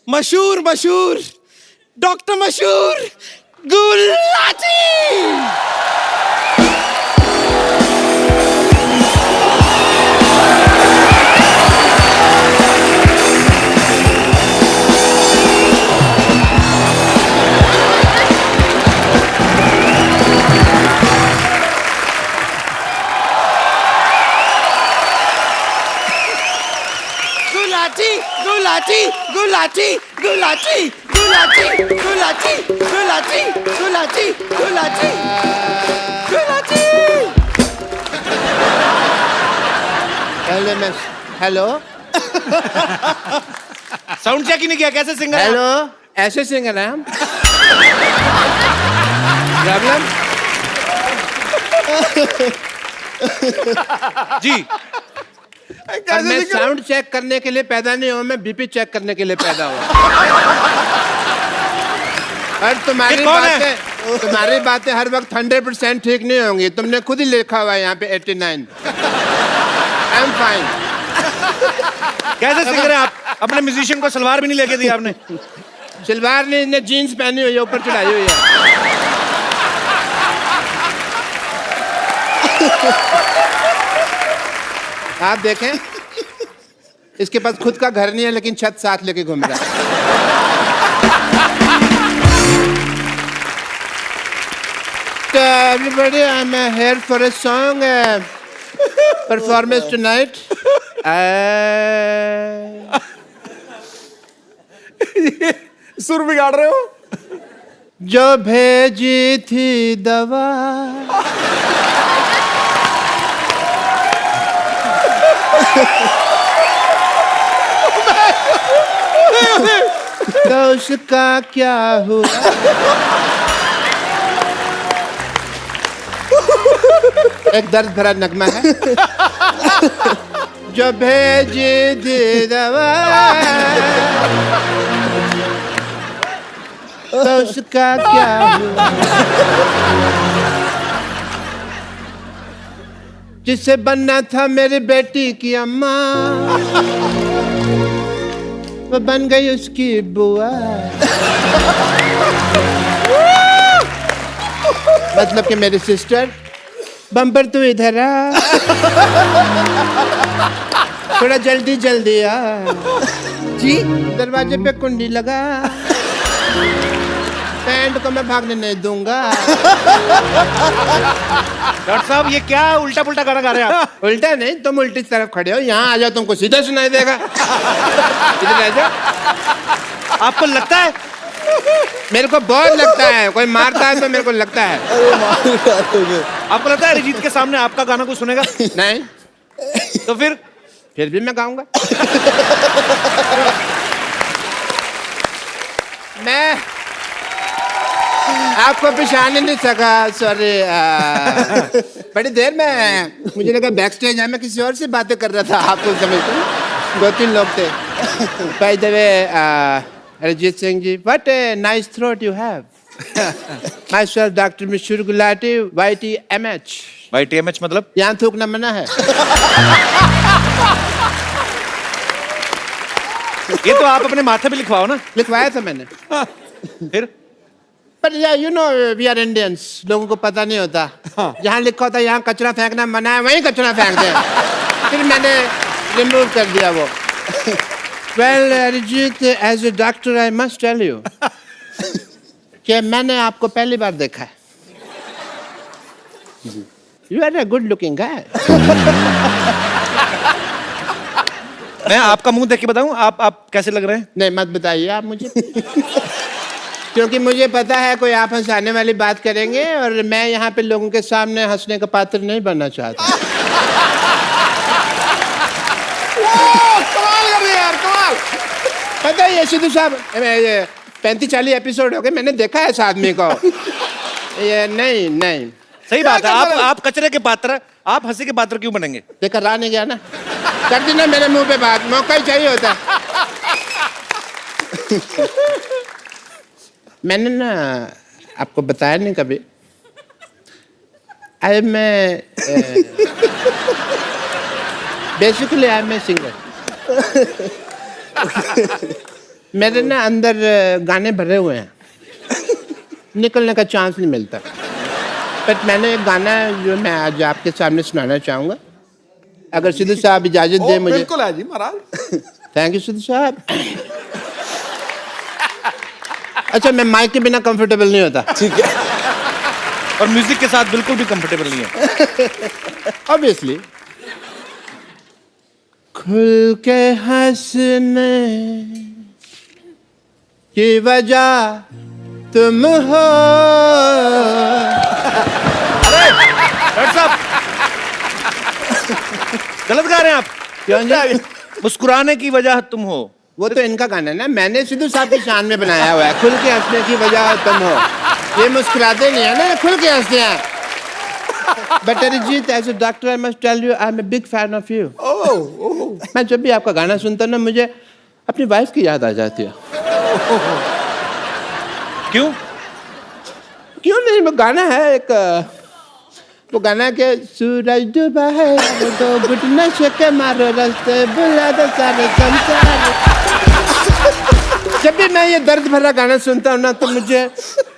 S7: मशहूर डॉक्टर मशहूर गुलाटी। गुलाटी गुलाटी गुलाटी गुलाटी गुलाटी गुलाटी गुलाटी गुलाटी गुलाटी।
S3: पहले मैं हेलो
S1: साउंड चेक ही नहीं किया, कैसे सिंगर?
S3: हेलो, ऐसे सिंगर हैं हम। प्रॉब्लम
S1: जी।
S3: और मैं साउंड चेक करने के लिए पैदा नहीं हुआ, मैं बीपी चेक करने के लिए पैदा हुआ। और तुम्हारी बातें हर वक्त 100% ठीक नहीं होंगी। तुमने खुद ही लिखा हुआ है यहाँ पे 89। I am fine.
S1: कैसे सिंगर है आप? अपने म्यूजिशियन को सलवार भी नहीं लेके दी आपने।
S3: सलवार नहीं, इसने जीन्स पहनी हुई है, ऊपर चढ़ाई हुई है। आप देखें, इसके पास खुद का घर नहीं है लेकिन छत साथ लेके घूम रहा है। So everybody, I'm here for a song performance tonight.
S2: सुर बिगाड़ रहे हो।
S3: जो भेजी थी दवा तो उसका क्या हुआ? एक दर्द भरा नगमा है। जो भेजी थी दवा तो उसका क्या हुआ? जिससे बनना था मेरी बेटी की अम्मा, वो बन गई उसकी बुआ। मतलब कि मेरी सिस्टर, बम्पर तू इधर आ, थोड़ा जल्दी जल्दी आ जी, दरवाजे पे कुंडी लगा, पैंट को मैं भागने नहीं दूंगा।
S1: डॉक्टर साहब ये क्या उल्टा पुल्टा गाना गा रहे हैं आप?
S3: उल्टा नहीं, तुम उल्टी तरफ खड़े हो, यहाँ आ जाओ, तुमको सीधा सुनाई देगा। इधर आ जाओ।
S1: आपको लगता है?
S3: मेरे को बहुत लगता है, कोई मारता है तो मेरे को लगता है।
S1: आपको लगता है अरिजीत के सामने आपका गाना कोई सुनेगा?
S3: नहीं
S1: तो फिर
S3: भी मैं गाऊंगा। मैं आपको पहचान ही नहीं सका, सॉरी। बड़ी देर में मुझे लगा बैक स्टेज है, मैं किसी और से बातें कर रहा था। आपको समझते 2-3 लोग थे। By the way, Arijit Singh ji, what a nice throat you have. Myself doctor Mashoor Gulati, YTMH।
S1: YTMH मतलब?
S3: यहाँ थूकना मना है।
S1: ये तो आप अपने माथे पे लिखवाओ ना।
S3: लिखवाया था मैंने।
S1: फिर
S3: पर you know we are Indians, लोगों को पता नहीं होता। जहाँ लिखा होता है यहाँ कचरा फेंकना मना है, वहीं कचरा फेंकते हैं। फिर मैंने रिमूव कर दिया वो। Well Arijit, as a doctor I must tell you कि मैंने आपको पहली बार देखा है। You are a good looking guy.
S1: मैं आपका मुंह देख के बताऊं आप कैसे लग रहे हैं?
S3: नहीं मत बताइए आप मुझे। क्योंकि मुझे पता है कोई आप हंसाने वाली बात करेंगे और मैं यहाँ पे लोगों के सामने हंसने का पात्र नहीं बनना चाहता।
S2: कमाल कर दिया यार, कमाल।
S3: पता है ये सिद्धू साहब, 35-40 एपिसोड हो गए, मैंने देखा है इस आदमी को। ये नहीं नहीं
S1: सही बात है, आप कचरे के पात्र, आप हंसी के पात्र क्यों बनेंगे?
S3: देखा रहा नहीं गया ना, कर दी ना मेरे मुंह पे बात, मौका ही चाहिए होता। मैंने ना आपको बताया नहीं कभी, I am basically I am a singer. मेरे ना अंदर गाने भरे हुए हैं, निकलने का चांस नहीं मिलता। बट मैंने एक गाना जो मैं आज आपके सामने सुनाना चाहूँगा, अगर सिद्धू साहब इजाज़त दे मुझे।
S2: बिल्कुल है जी महाराज।
S3: थैंक यू सिद्धू साहब। अच्छा, मैं माइक के बिना कंफर्टेबल नहीं होता।
S4: ठीक है।
S1: और म्यूजिक के साथ बिल्कुल भी कंफर्टेबल नहीं है।
S3: ऑब्वियसली। खुल के हंसने की वजह तुम हो।
S1: डॉक्टर साहब गलत गा रहे हैं आप।
S3: क्यों जी?
S1: मुस्कुराने की वजह तुम हो,
S3: वो तो इनका गाना है ना, मैंने सिद्धू साहब की शान में बनाया हुआ है। खुल के हंसने की वजह तुम हो, ये मुस्कुराते नहीं है ना, खुल के हंसते हैं। But Arijit, as a doctor I must tell you, I am a big fan of you. मैं जब भी आपका गाना सुनता हूं ना, मुझे अपनी वाइफ की याद आ जाती है।
S1: क्यों?
S3: क्यों नहीं, वो गाना है एक, वो गाना के सूरज डूबा है तो गुट नशे के मारो रास्ते बुला दो सारे संसार। जब भी मैं ये दर्द भरा गाना सुनता हूँ ना, तो मुझे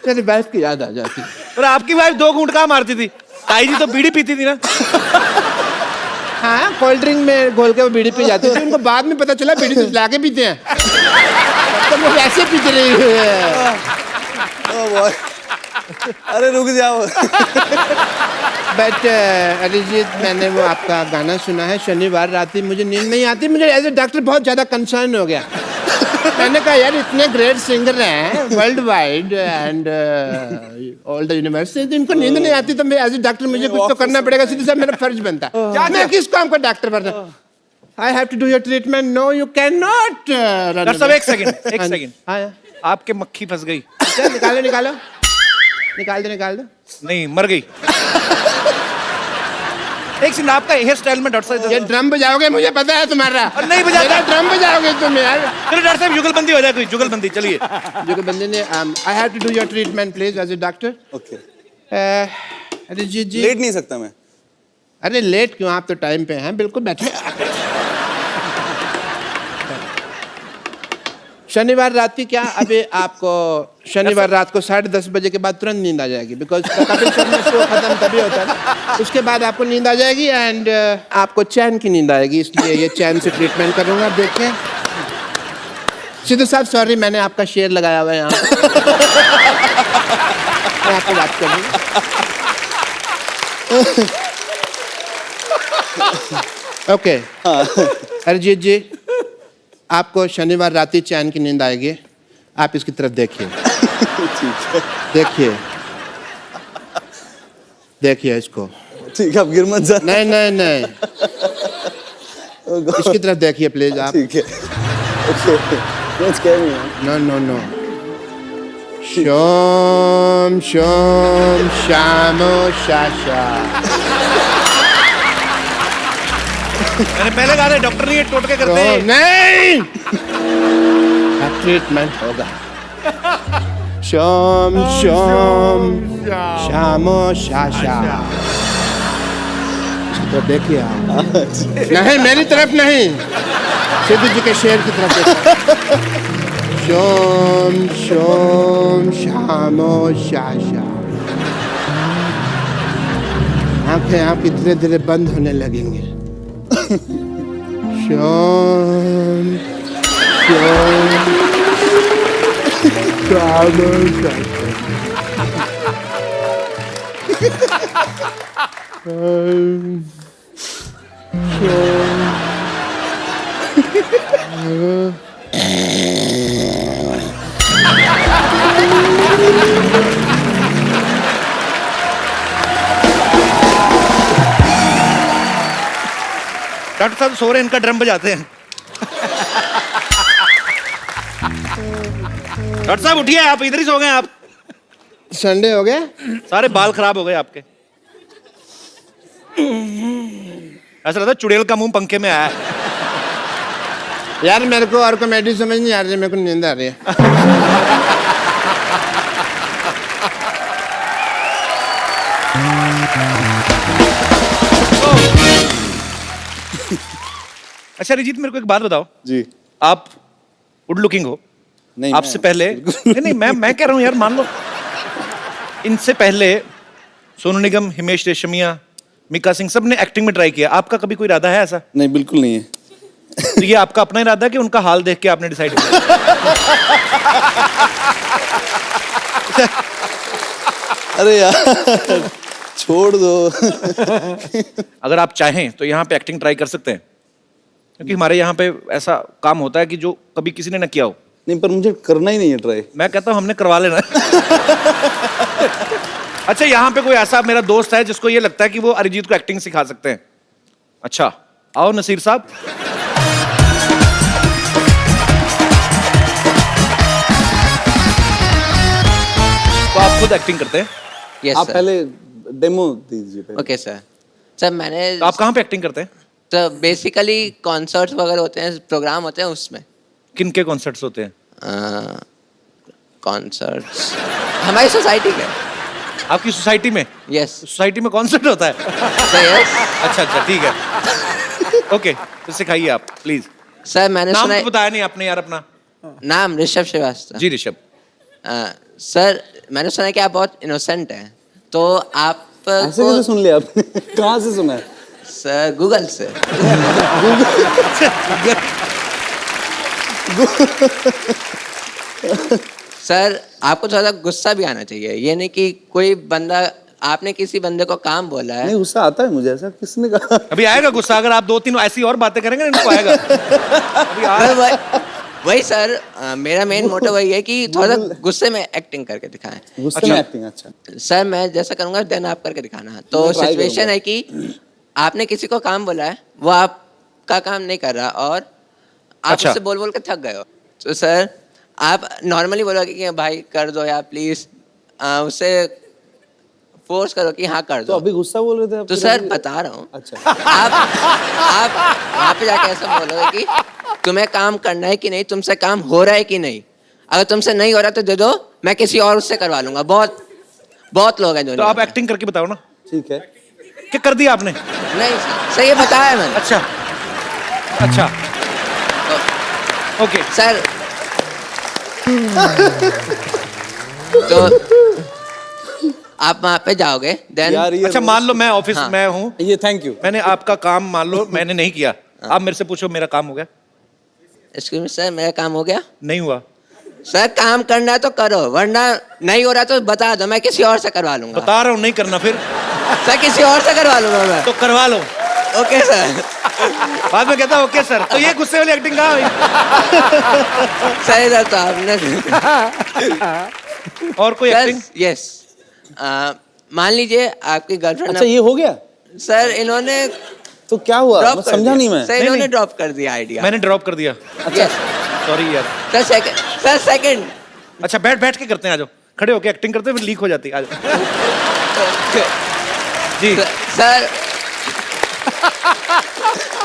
S3: मेरी वाइफ की याद आ जाती है।
S1: और आपकी वाइफ 2 घूंट कहाँ मारती थी? ताई जी तो बीड़ी पीती थी ना।
S3: हाँ, कोल्ड ड्रिंक में घोल के वो बीड़ी पी जाती थी, उनको बाद में पता चला बीड़ी तो लाके पीते हैं, तो वो वैसे पीते रही है।
S4: अरे रुक जाओ।
S3: बट अरिजीत, मैंने वो आपका गाना सुना है, शनिवार रात ही मुझे नींद नहीं आती। मुझे एज ए डॉक्टर बहुत ज़्यादा कंसर्न हो गया। मैंने कहा यार, इतने ग्रेट सिंगर हैं world wide and all the universities, इनको नींद नहीं आती, तो मैं एज ए डॉक्टर मुझे कुछ तो करना पड़ेगा। सीधे साहब मेरा फर्ज बनता है। मैं किस काम का डॉक्टर बनना? I have to do your treatment. No you can not.
S1: Doctor साहब एक सेकंड।
S3: हाँ,
S1: आपके मक्खी फंस गई।
S3: निकालो निकालो निकाल दो।
S1: नहीं, मर गई। एक सेकंड, आपका हेयर स्टाइल में डॉक्टर साहब,
S3: ये ड्रम बजाओगे, मुझे पता है तुम्हारा।
S1: और नहीं बजाता।
S3: मेरा ड्रम बजाओगे तुम यार।
S1: चलो डॉक्टर साहब, जुगलबंदी हो जाए, कोई जुगलबंदी। चलिए
S3: जुगलबंदी ने, I have to do your treatment please as a doctor.
S4: Okay.
S3: Arijit ji,
S4: लेट नहीं सकता मैं।
S3: अरे लेट क्यों, आप तो टाइम पे हैं, बिल्कुल बैठे। शनिवार रात की क्या, अभी आपको शनिवार रात को 10:30 बजे के बाद तुरंत नींद आ जाएगी, बिकॉज कपिल शर्मा शो खत्म तभी होता है ना। उसके बाद आपको नींद आ जाएगी एंड आपको चैन की नींद आएगी, इसलिए ये चैन से ट्रीटमेंट करूंगा। देखिए सिद्धू साहब, सॉरी, मैंने आपका शेर लगाया हुआ है यहाँ। मैं आपको बात करूँगा। ओके, अरिजीत जी, आपको शनिवार रात ही चैन की नींद आएगी। आप इसकी तरफ देखिए। देखिए इसको।
S4: ठीक है, अब गिर मत जा।
S3: नहीं, इसकी तरफ देखिए प्लीज आप।
S4: ठीक है। Okay. Don't scare me, man.
S3: No. शोम शामो शाशा।
S1: मैंने पहले कहा था डॉक्टर नहीं है, टोटके करते हैं।
S3: नहीं, ट्रीटमेंट होगा। शोम शामो शाशा। तो देखिए आप। नहीं, मेरी तरफ नहीं, सिद्धू जी के शेर की तरफ देखिए। शोम शामो शाशा। आंखें आपकी धीरे धीरे बंद होने लगेंगी। शाम
S1: डॉक्टर साहब सो रहे हैं, इनका ड्रम बजाते हैं। डॉक्टर साहब उठिए, आप इधर ही सो गए आप।
S7: संडे हो गया?
S1: सारे बाल खराब हो गए आपके। ऐसा लगता है चुड़ैल का मुंह पंखे में आया है।
S7: यार मेरे को और कॉमेडी समझ नहीं आ रही है, मेरे को नींद आ रही है।
S1: अच्छा अरिजीत, मेरे को एक बात बताओ।
S4: जी
S1: आप गुड लुकिंग हो।
S4: नहीं,
S1: आपसे
S4: मैं-
S1: पहले नहीं मैं कह रहा हूँ यार, मान लो इनसे पहले सोनू निगम, हिमेश रेशमिया, मिका सिंह, सब ने एक्टिंग में ट्राई किया। आपका कभी कोई इरादा है ऐसा?
S4: नहीं, बिल्कुल नहीं है।
S1: तो ये आपका अपना इरादा है कि उनका हाल देख के आपने डिसाइड किया?
S4: अरे यार छोड़ दो।
S1: अगर आप चाहें तो यहाँ पे एक्टिंग ट्राई कर सकते हैं, क्योंकि हमारे यहाँ पे ऐसा काम होता है कि जो कभी किसी ने ना किया हो।
S4: नहीं, पर मुझे करना ही नहीं है ट्राई।
S1: मैं कहता हूँ हमने करवा लेना है। अच्छा, यहाँ पे कोई ऐसा मेरा दोस्त है जिसको ये लगता है कि वो अरिजीत को एक्टिंग सिखा सकते हैं? अच्छा, आओ नसीर साहब। तो आप खुद एक्टिंग करते हैं?
S5: यस
S4: आप
S5: सर।
S4: पहले डेमो दीजिए पहले।
S5: Okay sir. सर मैंने
S1: तो आप कहाँ पे एक्टिंग करते हैं?
S5: तो बेसिकली कॉन्सर्ट्स वगैरह होते हैं, प्रोग्राम होते हैं उसमें।
S1: किन के कॉन्सर्ट्स होते हैं?
S5: कॉन्सर्ट्स हमारी सोसाइटी के।
S1: आपकी सोसाइटी में?
S5: यस
S1: सोसाइटी में कॉन्सर्ट होता है?
S5: सर। यस
S1: अच्छा अच्छा, ठीक है। ओके, तो सिखाइए आप प्लीज।
S5: सर मैंने
S1: नाम
S5: सुना
S1: तो बताया नहीं आपने यार अपना।
S5: नाम ऋषभ श्रीवास्तव।
S1: जी ऋषभ।
S5: सर मैंने सुना है कि आप बहुत इनोसेंट हैं, तो आप
S4: ऐसे कैसे सुन लिया आपने? कहाँ से सुना है?
S5: सर गूगल से। सर आपको थोड़ा गुस्सा भी आना चाहिए, ये नहीं कि कोई बंदा, आपने किसी बंदे को काम बोला है।
S4: नहीं, गुस्सा आता है मुझे। ऐसा किसने कहा?
S1: अभी आएगा गुस्सा, अगर आप 2-3 ऐसी और बातें करेंगे ना, इनको आएगा। अभी आ
S5: सर, वही सर, मेरा मेन मोटिव वही है कि थोड़ा गुस्से में एक्टिंग करके दिखाएं।
S4: गुस्से में एक्टिंग? अच्छा।
S5: सर मैं जैसा करूंगा देन आप करके दिखाना। तो
S4: मैं try
S5: सिचुएशन
S4: करूंगा।
S5: है कि आपने किसी को काम बोला है, वो आपका काम नहीं कर रहा और आप
S1: अच्छा।
S5: उससे बोल बोल के थक गए हो। तो सर आप नॉर्मली बोलोगे कि भाई कर दो या प्लीज, उससे फोर्स करो कि हाँ कर
S4: तो
S5: दो।
S4: अभी गुस्सा बोल रहे थे आप?
S5: तो सर बता रहा हूँ,
S4: अच्छा।
S5: आप वहाँ पे जाके ऐसा बोलोगे कि तुम्हें काम करना है कि नहीं, तुमसे काम हो रहा है कि नहीं। अगर तुमसे नहीं हो रहा तो दे दो, मैं किसी और उससे करवा लूंगा। बहुत बहुत लोग हैं जो
S1: तो आप एक्टिंग करके बताओ ना।
S4: ठीक है।
S1: क्या कर दिया आपने?
S5: नहीं सर, ये बताया मैंने।
S1: अच्छा अच्छा, ओके।
S5: सर तो आप वहाँ पे जाओगे देन।
S4: यार ये
S1: अच्छा, मान लो मैं ऑफिस
S5: हाँ।
S1: में हूँ,
S4: ये थैंक यू।
S1: मैंने आपका काम मान लो मैंने नहीं किया, आप मेरे से पूछो मेरा काम हो गया?
S5: एक्सक्यूज मी सर, मेरा काम हो गया?
S1: नहीं हुआ।
S5: सर काम करना है तो करो, वरना नहीं हो रहा तो बता दो, मैं किसी और से करवा लूंगा।
S1: बता रहा हूँ नहीं करना, फिर
S5: सर किसी और से करवा लूंगा मैं।
S1: तो करवा लो।
S5: Okay sir.
S1: बाद में कहता ओके सर। तो ये गुस्से वाली एक्टिंग कहाँ हुई?
S5: सही सर, तो आपने
S1: और कोई एक्टिंग?
S5: यस, मान लीजिए आपकी गर्लफ्रेंड।
S4: अच्छा, ये हो गया?
S5: सर इन्होंने
S4: तो क्या हुआ?
S5: ड्रॉप
S4: मैं
S5: कर
S4: समझा
S5: दिया।
S4: नहीं मैं।
S5: सर इन्होंने
S1: नहीं।
S5: ड्रॉप कर दिया आइडिया।
S1: मैंने ड्रॉप कर दिया।
S5: यस
S1: सॉरी यार।
S5: Sir second, sir second.
S1: अच्छा, बैठ के करते हैं, आ जाओ। खड़े होके एक्टिंग करते हैं, फिर लीक हो जाती है। आ जाओ। जी।
S5: सर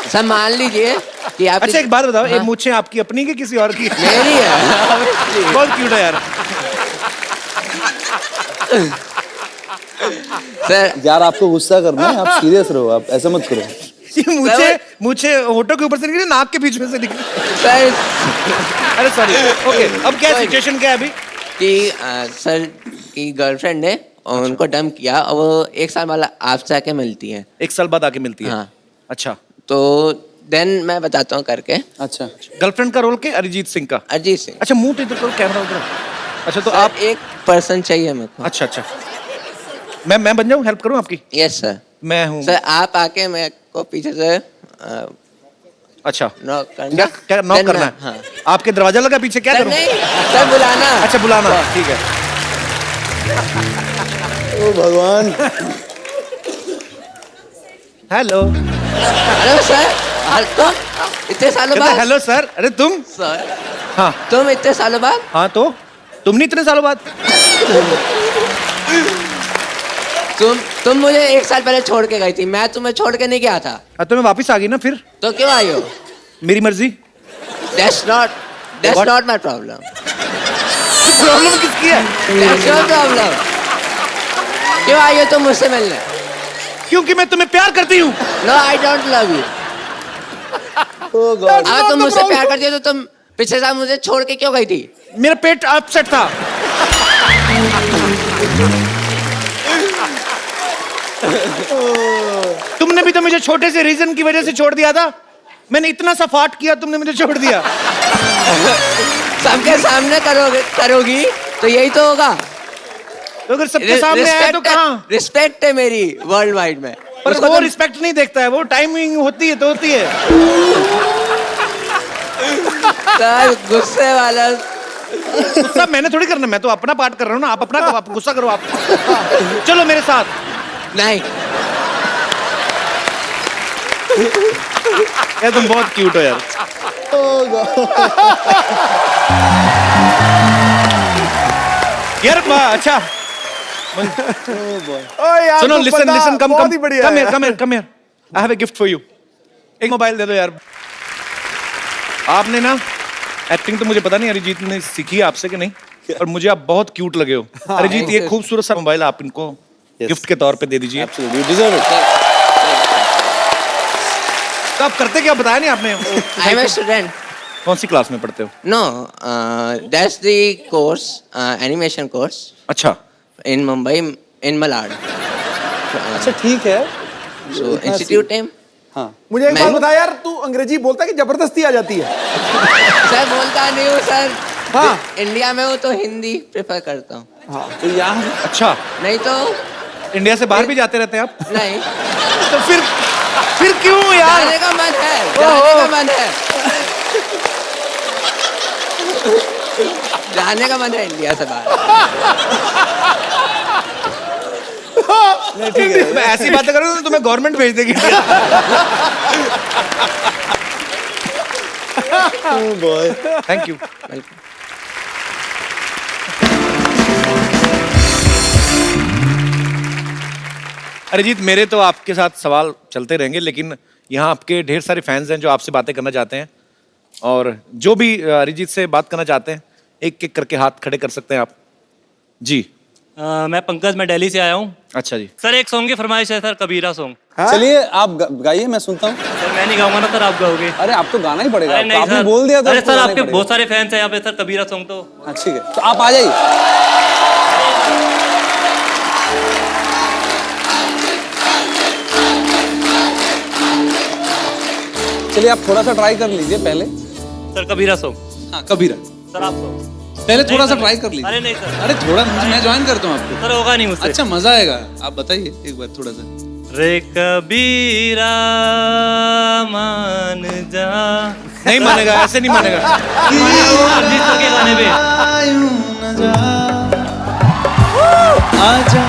S5: सर मान लीजिए कि आप।
S1: अच्छा एक बात बताओ, ये
S5: हाँ।
S1: मूछें आपकी अपनी की किसी और की?
S5: मेरी है।
S1: बहुत क्यूट है यार।
S5: सर
S4: यार आपको गुस्सा करना है, आप सीरियस रहो, आप ऐसा मत करो।
S1: ये मूछे होठों के ऊपर से निकली, नाक के बीच में से निकली।
S5: सर
S1: अरे सॉरी। ओके, अब क्या सिचुएशन क्या है अभी?
S5: कि सर की गर्लफ्रेंड ने उनको डम किया और वो 1 साल वाला आपसे आके मिलती है।
S1: 1 साल बाद आके मिलती है?
S5: हाँ।
S1: अच्छा,
S5: तो देन मैं बताता हूँ करके।
S4: अच्छा।
S1: गर्लफ्रेंड का रोल के अरिजीत सिंह का?
S5: अरिजीत सिंह।
S1: अच्छा, मुंह तो इधर करो, कैमरा उधर। अच्छा, तो
S5: सर,
S1: आप
S5: एक पर्सन चाहिए मेरे को।
S1: अच्छा अच्छा, मैं बन जाऊँ, हेल्प करूँ आपकी?
S5: Yes sir.
S1: मैं हूँ।
S5: सर आप आके मेरे को पीछे से
S1: अच्छा,
S5: नॉक करना।
S1: क्या नॉक
S5: Then
S1: करना
S5: मैं-
S1: है?
S5: हाँ।
S1: आपके दरवाजा लगा पीछे, क्या
S5: सर
S1: करूँ?
S5: नहीं, सर बुलाना।
S1: अच्छा, बुलाना, ठीक है।
S4: ओ भगवान।
S1: हेलो।
S5: हेलो सर, तुम इतने सालों बाद।
S1: Hello sir. अरे तुम?
S5: सर
S1: हाँ
S5: तुम इतने सालों बाद।
S1: हाँ, तो तुम नहीं इतने सालों बाद?
S5: तुम मुझे 1 साल पहले छोड़ के गई थी, मैं तुम्हें छोड़ के नहीं गया था।
S1: तो मैं वापस आ गई ना फिर,
S5: तो क्यों आई हो?
S1: मेरी मर्जी।
S5: That's not my problem.
S1: Problem किसकी है?
S5: That's your problem. क्यों आई हो तुम मुझसे मिलने?
S1: क्योंकि मैं तुम्हें प्यार करती हूँ।
S5: No, I don't love you. अगर तुम मुझसे प्यार करती हो तो तुम पिछले साल मुझे छोड़ के क्यों गई थी?
S1: मेरा पेट अपसेट था। तुमने भी तो मुझे छोटे से रीजन की वजह से छोड़ दिया था। मैंने इतना सा फाट किया, तुमने मुझे छोड़ दिया।
S5: सबके सामने करोगी तो यही तो होगा।
S1: तो अगर सबके सामने आया तो कहाँ?
S5: रिस्पेक्ट है मेरी वर्ल्ड वाइड में।
S1: पर
S5: उसको
S1: वो
S5: तुम-
S1: रिस्पेक्ट नहीं देखता है, वो टाइमिंग होती है तो होती है।
S5: सर गुस्से वाला।
S1: गुस्सा मैंने थोड़ी करना, मैं तो अपना पार्ट कर रहा हूँ ना। आप अपना करो, आप गुस्सा करो आप। चलो मेरे साथ।
S5: नहीं,
S1: यार तुम बहुत क्यूट हो यार। यार अच्छा सुनो, लिसन कम
S2: बहुत ही बढ़िया है।
S1: Come here. I have a gift for you. एक मोबाइल दे दो यार। आपने ना एक्टिंग तो मुझे पता नहीं अरिजीत ने सीखी है आपसे कि नहीं, और मुझे आप बहुत क्यूट लगे हो। अरिजीत ये खूबसूरत सा मोबाइल आप इनको गिफ्ट के तौर पे दे दीजिए।
S4: Absolutely, you deserve it.
S1: तो आप करते क्या बताया नहीं आपने?
S5: I am a student.
S1: कौन सी क्लास में पढ़ते हो?
S5: No, that's the course, animation course
S1: अच्छा,
S5: इन मुंबई, इन मलाड।
S4: अच्छा ठीक है।
S5: So institute name.
S4: हाँ
S2: मुझे एक
S5: मैं-
S2: बात बता यार, तू अंग्रेजी बोलता है कि जबरदस्ती आ जाती है?
S5: सर बोलता नहीं हूँ सर।
S2: हाँ।
S5: इंडिया में हूँ तो हिंदी प्रेफर करता हूँ।
S4: तो यहाँ
S1: अच्छा।
S5: नहीं तो
S1: इंडिया से बाहर भी जाते रहते हैं आप?
S5: नहीं।
S1: तो फिर क्यों यार?
S5: जाने का मन है, जाने का मन है। जाने का मन है इंडिया से बाहर।
S1: मैं ऐसी बातें करूँ तो तुम्हें गवर्नमेंट भेज देगी। Thank you. अरिजीत, मेरे तो आपके साथ सवाल चलते रहेंगे, लेकिन यहाँ आपके ढेर सारे फैंस हैं जो आपसे बातें करना चाहते हैं, और जो भी अरिजीत से बात करना चाहते हैं एक एक करके हाथ खड़े कर सकते हैं आप। जी।
S8: मैं पंकज, मैं दिल्ली से आया हूँ।
S1: अच्छा जी।
S8: सर एक सॉन्ग की फरमाइश है सर, कबीरा सॉन्ग।
S4: चलिए आप गाइए, मैं सुनता हूँ।
S8: सर मैं नहीं गाऊंगा ना सर, आप गाओगे।
S4: अरे आप तो गाना ही पड़ेगा।
S8: अरे नहीं
S4: आपने
S8: सर,
S4: बोल दिया था।
S8: अरे
S4: आपको
S8: सर
S4: गाना ही
S8: आपके
S4: पड़ेगा।
S8: बहुत सारे फैंस हैं यहाँ पे सर, कबीरा सॉन्ग तो।
S4: हाँ ठीक है, तो आप आ जाइए। चलिए आप थोड़ा सा ट्राई कर लीजिए पहले।
S8: सर कबीरा सॉन्ग।
S4: हाँ कबीरा,
S8: सर आप सॉन्ग।
S4: पहले थोड़ा सा
S8: सर,
S4: ट्राई कर लीजिए।
S8: अरे नहीं सर।
S4: अरे थोड़ा मैं ज्वाइन करता हूँ आपको।
S8: सर होगा नहीं मुझसे।
S4: अच्छा मजा आएगा, आप बताइए एक बार थोड़ा सा।
S8: रे कबीरा मान जा।
S1: नहीं मानेगा, ऐसे नहीं मानेगा।
S8: अरिजीत सर के गाने पे।
S6: आजा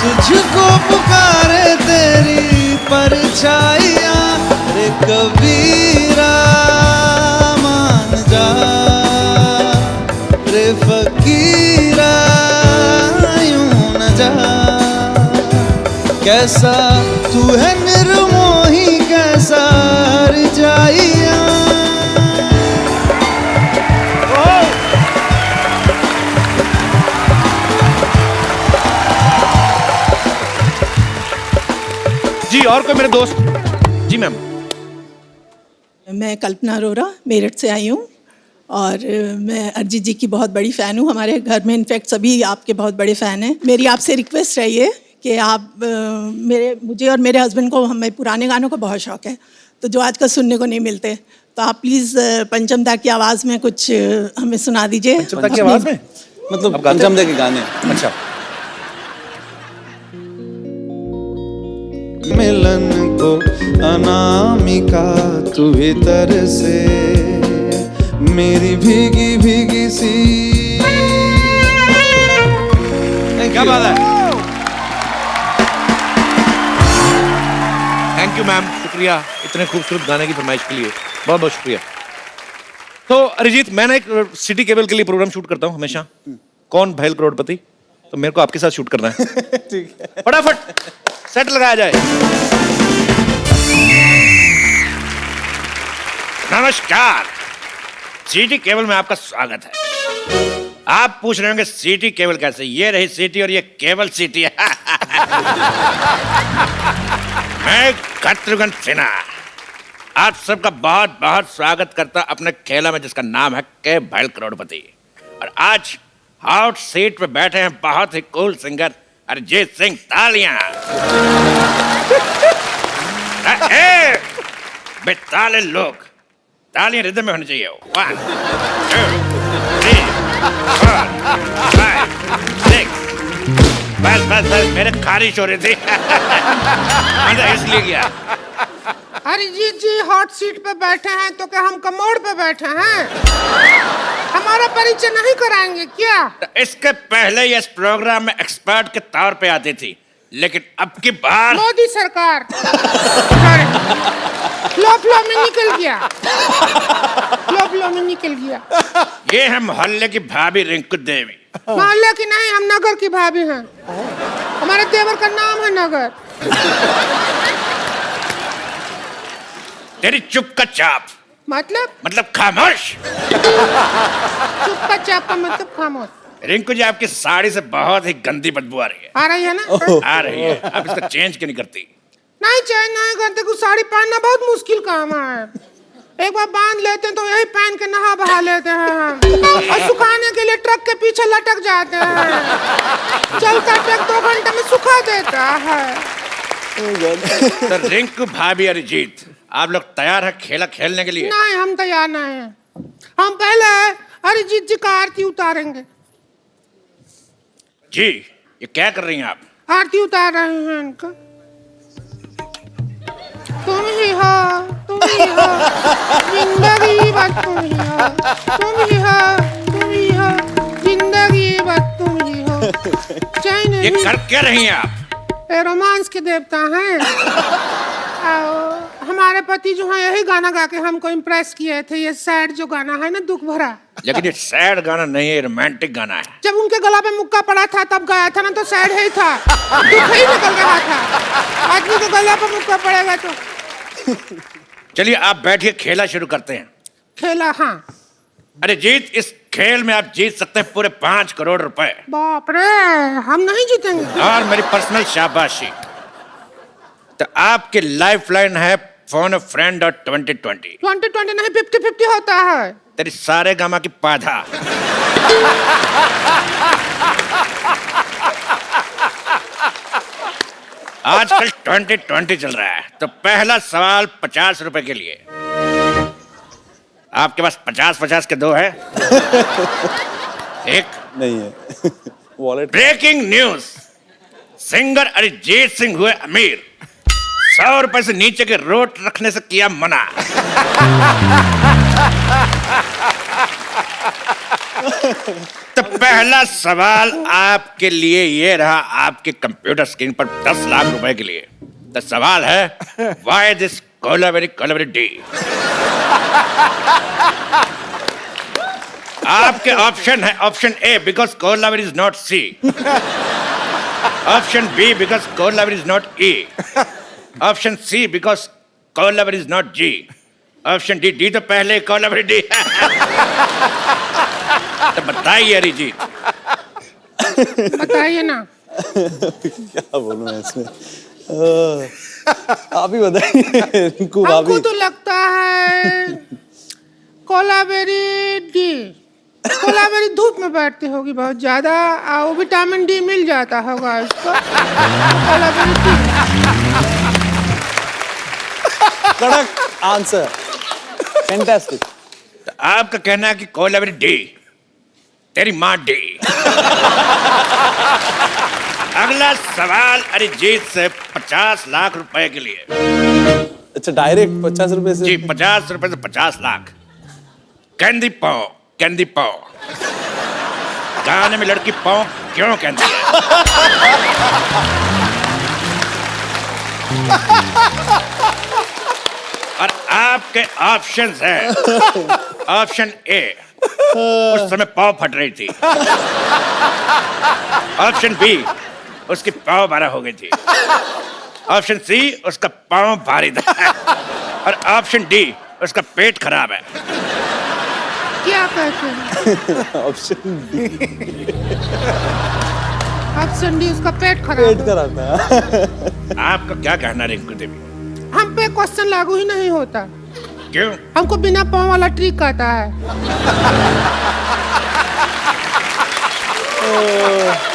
S6: तुझको पुकारे तेरी परछाइयाँ, रे कबीरा मान जा, रे फकीरा यूं न जा। कैसा तू है निर्मोही, कैसा हर जाइया।
S1: जी, और कोई मेरे दोस्त? जी मैम।
S9: मैं कल्पना अरोरा मेरठ से आई हूँ, और मैं अरिजीत जी की बहुत बड़ी फ़ैन हूँ। हमारे घर में इनफैक्ट सभी आपके बहुत बड़े फ़ैन हैं। मेरी आपसे रिक्वेस्ट है ये कि आप मुझे और मेरे हस्बैंड को, हमें पुराने गानों का बहुत शौक़ है, तो जो आजकल सुनने को नहीं मिलते, तो आप प्लीज़ पंचम दा की आवाज़ में कुछ हमें सुना दीजिए।
S1: पंचम दा की आवाज़ में?
S4: मतलब
S1: आप गाते
S4: पंचम दे के गाने।
S1: अच्छा।
S6: मिलन को अनामिका तू भीतर से, मेरी भीगी भीगी सी।
S1: क्या बात है? थैंक यू मैम, शुक्रिया इतने खूबसूरत गाने की फरमाइश के लिए, बहुत बहुत शुक्रिया। तो अरिजीत, मैं ना एक सिटी केबल के लिए प्रोग्राम शूट करता हूँ हमेशा, कौन भैल करोड़पति, तो मेरे को आपके साथ शूट करना है।
S2: ठीक है।
S1: फटाफट सेट लगाया जाए। नमस्कार, सिटी केबल में आपका स्वागत है। आप पूछ रहे होंगे सिटी केबल कैसे? ये रही सिटी और ये केबल सिटी है। मैं शत्रुघ्न सिन्हा आप सबका बहुत बहुत स्वागत करता अपने खेला में जिसका नाम है के भैल करोड़पति। और आज हॉट सीट पे बैठे हैं बहुत ही कूल सिंगर अरिजीत सिंह। तालियां। बेताले लोग, तालियां रिदम में होनी चाहिए। 1 2 3 4 5 6। बस बस बस, मेरे खारिश हो रही थी। मजा इसलिए गया।
S3: अरिजीत जी हॉट सीट पे बैठे हैं तो क्या हम कमोड पे बैठे हैं? हमारा परिचय नहीं कराएंगे क्या?
S1: इसके पहले ये इस प्रोग्राम में एक्सपर्ट के तौर पे आती थी, लेकिन अब की बार
S3: मोदी सरकार फ्लो में निकल गया। फ्लो में निकल गया।
S1: ये है मोहल्ले की भाभी रिंकू देवी।
S3: मोहल्ले की नहीं, हम नगर की भाभी हैं। हमारे देवर का नाम है नगर।
S1: तेरी चुप का चाप
S3: मतलब
S1: खामोश।
S3: चुप का चाप का मतलब खामोश।
S1: रिंकू जी, आपकी साड़ी से बहुत ही गंदी बदबू आ रही है।
S3: आ रही है ना?
S1: आ रही है। आप इसका चेंज क्यों नहीं करती?
S3: नहीं चेंज नहीं करते, कुछ साड़ी पहनना बहुत मुश्किल काम है। एक बार बांध लेते हैं तो यही पहन के नहा बहा लेते हैं हम। और सुखाने के लिए ट्रक के पीछे लटक जाते हैं। चलता ट्रक 2 घंटे में सुखा देता है।
S1: तो रिंकू भाभी अरिजीत, आप लोग तैयार हैं खेला खेलने के लिए?
S3: नहीं, हम तैयार नहीं हैं। हम पहले अरिजीत जी का आरती उतारेंगे।
S1: जी, ये क्या कर रही हैं आप?
S3: आरती उतार रहे हैं इनका। तुम ही हो, तुम ही हो, जिंदगी बस तुम ही हो, तुम ही हो, तुम ही हो, जिंदगी बस तुम ही हो। चैन
S1: ये कर क्या रही हैं आप?
S3: ये रोमांस के देवता हैं। हमारे पति जो है यही गाना गा के हमको इम्प्रेस किए थे। ये सैड जो गाना है ना, दुख भरा।
S1: लेकिन ये सैड गाना नहीं है, रोमांटिक गाना है।
S3: जब उनके गला पे मुक्का पड़ा था तब गाया था ना, तो सैड ही था, दुख ही निकल रहा था। आदमी के गला पे मुक्का पड़ेगा तो।
S1: चलिए आप बैठिए, खेला शुरू करते हैं।
S3: खेला? हाँ।
S1: अरे जीत, इस खेल में आप जीत सकते हैं पूरे 5 करोड़ रुपए।
S3: बाप रे, हम नहीं जीतेंगे।
S1: और मेरी पर्सनल शाबाशी। तो आपकी लाइफ लाइन है फोन फ्रेंड और 2020।
S3: 2020 नहीं, 50-50 होता है।
S1: तेरी सारे गामा की पाधा। आजकल 2020 चल रहा है, तो पहला सवाल 50 रुपए के लिए। आपके पास 50-50 के 2 है? एक
S4: नहीं है। Wallet.
S1: Breaking news, singer Arijit Singh हुए अमीर, 100 रुपए से नीचे के रोट रखने से किया मना। तो पहला सवाल आपके लिए ये रहा, आपके कंप्यूटर स्क्रीन पर 10 लाख रुपए के लिए। तो सवाल है, व्हाई दिस कोलावेरी डी? आपके ऑप्शन है, option A because Kolaveri is not C, option B because Kolaveri is not E, option C because Kolaveri is not G, option D, D तो पहले कोलावेरी डी। तो बताइए अरिजीत।
S3: बताइए ना।
S4: क्या बोलूं मैं इसमें? आप ही बताइए रिंकू
S3: हमको
S4: भाभी।
S3: तो लगता है कोलावेरी डी। कोलावेरी धूप में बैठती होगी बहुत ज्यादा, और विटामिन डी मिल जाता होगा इसको। कोलावेरी डी।
S4: कड़क आंसर, फैंटास्टिक।
S1: तो आपका कहना है कि कोलावेरी डी, तेरी माँ डी। अगला सवाल अरिजीत से 50 लाख रुपए के लिए।
S4: अच्छा, डायरेक्ट 50 रुपए से?
S1: जी, 50 रुपए से 50 लाख। कैंडी पाओ, कैंडी पाओ। गाने में लड़की पाओ क्यों कहती है? और आपके ऑप्शंस हैं, ऑप्शन ए उस समय पाव फट रही थी। ऑप्शन बी, उसकी पाव 12 हो गई थी। ऑप्शन सी, उसका पाव भारी था। और ऑप्शन डी, उसका पेट खराब है।
S3: क्या कहते हैं?
S4: Option D.
S3: ऑप्शन डी, उसका पेट खराब है।
S1: आपका क्या कहना रिंकू देवी?
S3: हम पे क्वेश्चन लागू ही नहीं होता।
S1: क्यों?
S3: हमको बिना पाँव वाला ट्रिक आता है।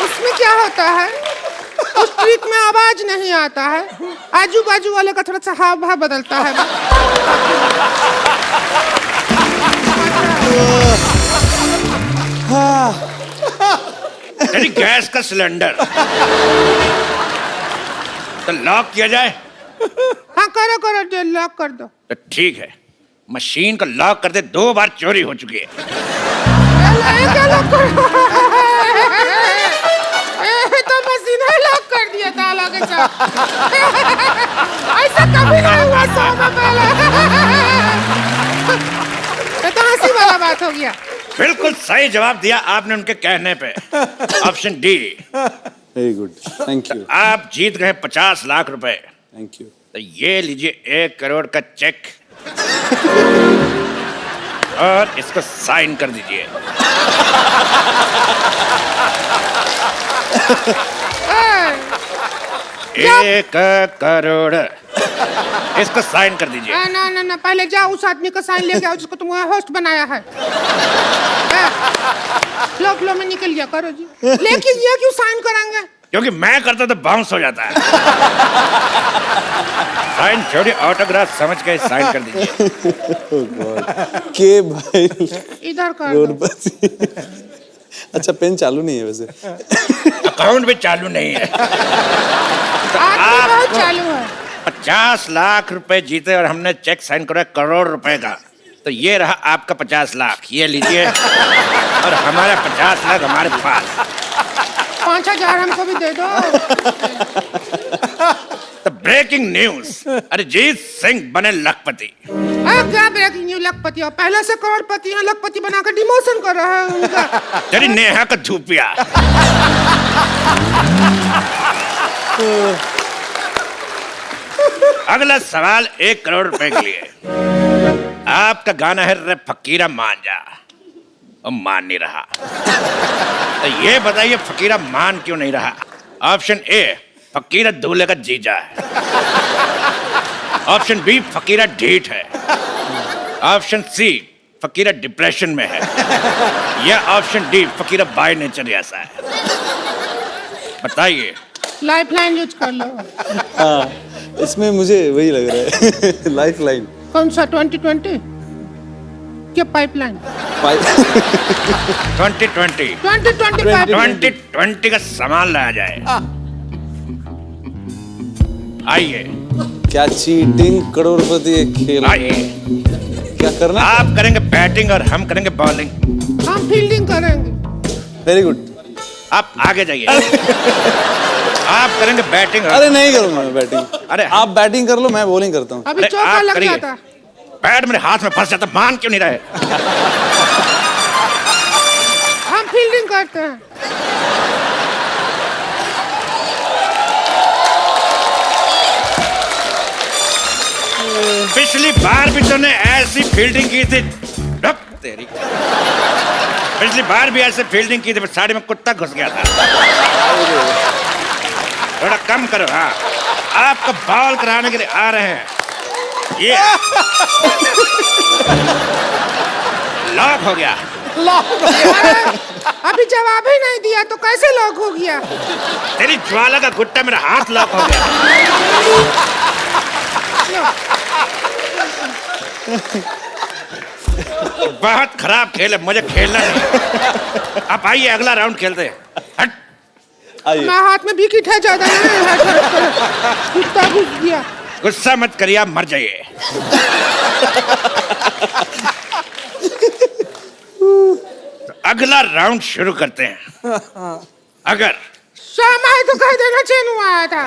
S3: उसमें क्या होता है, उस ट्रिक में आवाज नहीं आता है, आजू बाजू वाले का थोड़ा सा हाव भाव बदलता है।
S1: यानी गैस का सिलेंडर तो लॉक किया जाए?
S3: हाँ करो करो, लॉक कर दो।
S1: तो ठीक है, मशीन को लॉक कर दे। 2 बार चोरी हो चुकी है।
S3: क्या लॉक कर? तो मशीन है लॉक कर दिया ताला के साथ। ऐसा कभी नहीं हुआ 100 में पहले। ये तो हंसी वाला बात हो गया।
S1: बिल्कुल सही जवाब दिया आपने उनके कहने पे। Option D.
S4: Very good, thank you.
S1: आप जीत गए 50 लाख रुपए।
S4: Thank you.
S1: तो ये लीजिए 1 करोड़ का चेक और इसको साइन कर दीजिए। एक करोड़, इसको साइन कर दीजिए।
S3: ना ना ना, पहले जाओ उस आदमी का साइन लेके आओ जिसको तुम होस्ट बनाया है। फ्लो फ्लो में निकल गया, करो जी। लेकिन ये क्यों साइन कराएंगे?
S1: क्योंकि मैं करता तो बाउंस हो जाता है। साइन छोड़िए, ऑटोग्राफ समझ के साइन कर दीजिए।
S4: के भाई
S3: इधर कर दो।
S4: करोड़पति। अच्छा, पेन चालू नहीं है वैसे।
S1: अकाउंट भी चालू नहीं है।
S3: आदमी बहुत चालू है।
S1: 50 लाख रुपए जीते और हमने चेक साइन करा 1 करोड़ रुपए का। तो ये रहा आपका 50 लाख, ये लीजिए। और हमारा 50 लाख हमारे पास।
S3: 5000 हमको भी दे दो।
S1: तो ब्रेकिंग न्यूज, अरिजीत सिंह बने लखपति।
S3: क्या ब्रेकिंग न्यूज? लखपति और पहले से करोड़पति हैं, लखपति बनाकर डिमोशन कर रहा है उनका।
S1: तेरी नेहा का धूपिया। अगला सवाल 1 करोड़ रुपए के लिए। आपका गाना है रे फकीरा मान जा, और मान नहीं रहा। तो ये बताइए फकीरा मान क्यों नहीं रहा? ऑप्शन ए, फकीरा दूल्हे का जीजा है। ऑप्शन बी, फकीरा ढीठ है। ऑप्शन सी, फकीरा डिप्रेशन में है। या option D, Fakira by nature ऐसा है। बताइए।
S3: लाइफ लाइन यूज कर लो।
S4: हाँ, इसमें मुझे वही लग रहा है। लाइफ लाइन
S3: कौन सा? 2020 क्या? पाइपलाइन
S1: 2020 2020 का सामान लाया जाए। आइए।
S4: क्या चीटिंग करोड़पति एक खेल?
S1: आइए।
S4: क्या करना?
S1: आप करेंगे बैटिंग और हम करेंगे बॉलिंग।
S3: हम फील्डिंग करेंगे।
S4: Very good.
S1: आप आगे जाइए। आप करेंगे बैटिंग।
S4: अरे नहीं करूंगा मैं बैटिंग।
S1: अरे
S4: आप बैटिंग कर लो, मैं बॉलिंग करता हूँ।
S3: अभी
S1: अरे
S3: चौका
S1: आप
S3: लग
S1: करिए।
S3: जाता।
S1: बैट मेरे हाथ में फंस जाता, मान क्यों नहीं रहे?
S3: हम फील्डिंग करते हैं।
S1: पिछली बार भी तूने ऐसी फील्डिंग की थी। रुक तेरी। पिछली बार भी ऐसे फील्डिंग की थी, साड़ी में कुत्ता घुस गया था। थोड़ा कम करो। हाँ, आपको बॉल कराने के लिए आ रहे हैं। ये लॉक हो गया।
S3: अभी जवाब ही नहीं दिया तो कैसे लॉक हो गया?
S1: तेरी ज्वाला का गुट्टा मेरा हाथ लॉक हो गया। बहुत खराब खेल है, मुझे खेलना नहीं। आप आइए, अगला राउंड खेलते हैं। हट।
S4: आइए।
S3: मैं हाथ में विकेट है, ज्यादा नहीं है। कुत्ता घुस गया।
S1: गुस्सा मत करिए, आप मर जाइए। तो अगला राउंड शुरू करते हैं। अगर
S3: शाम आए तो कह देना चैन आया था।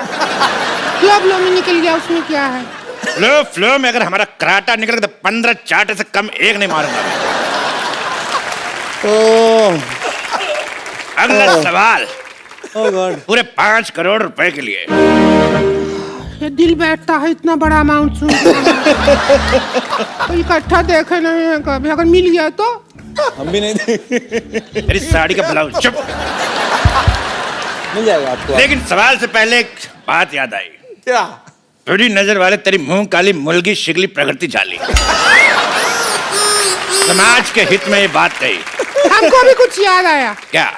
S3: फ्लो फ्लो में निकल गया, उसमें क्या है?
S1: फ्लो में अगर हमारा कराटा निकल गया तो 15 चाटे से कम एक नहीं मारूंगा। अगला सवाल
S4: ओह गॉड।
S1: पूरे 5 करोड़ रुपए के लिए।
S3: ये दिल बैठता है इतना बड़ा अमाउंट सुन तो इकट्ठा देखे नहीं है कभी, अगर मिल गया तो
S4: हम भी नहीं देंगे।
S1: तेरी साड़ी का ब्लाउज चुप।
S4: मिल जाएगा आपको।
S1: लेकिन सवाल से पहले एक बात याद आई।
S2: क्या?
S1: थोड़ी नजर वाले तेरी मुंह काली मुलगी शिगली प्रकृति झाली। समाज के हित में ये बात कही।
S3: हमको भी कुछ याद आया।
S1: क्या?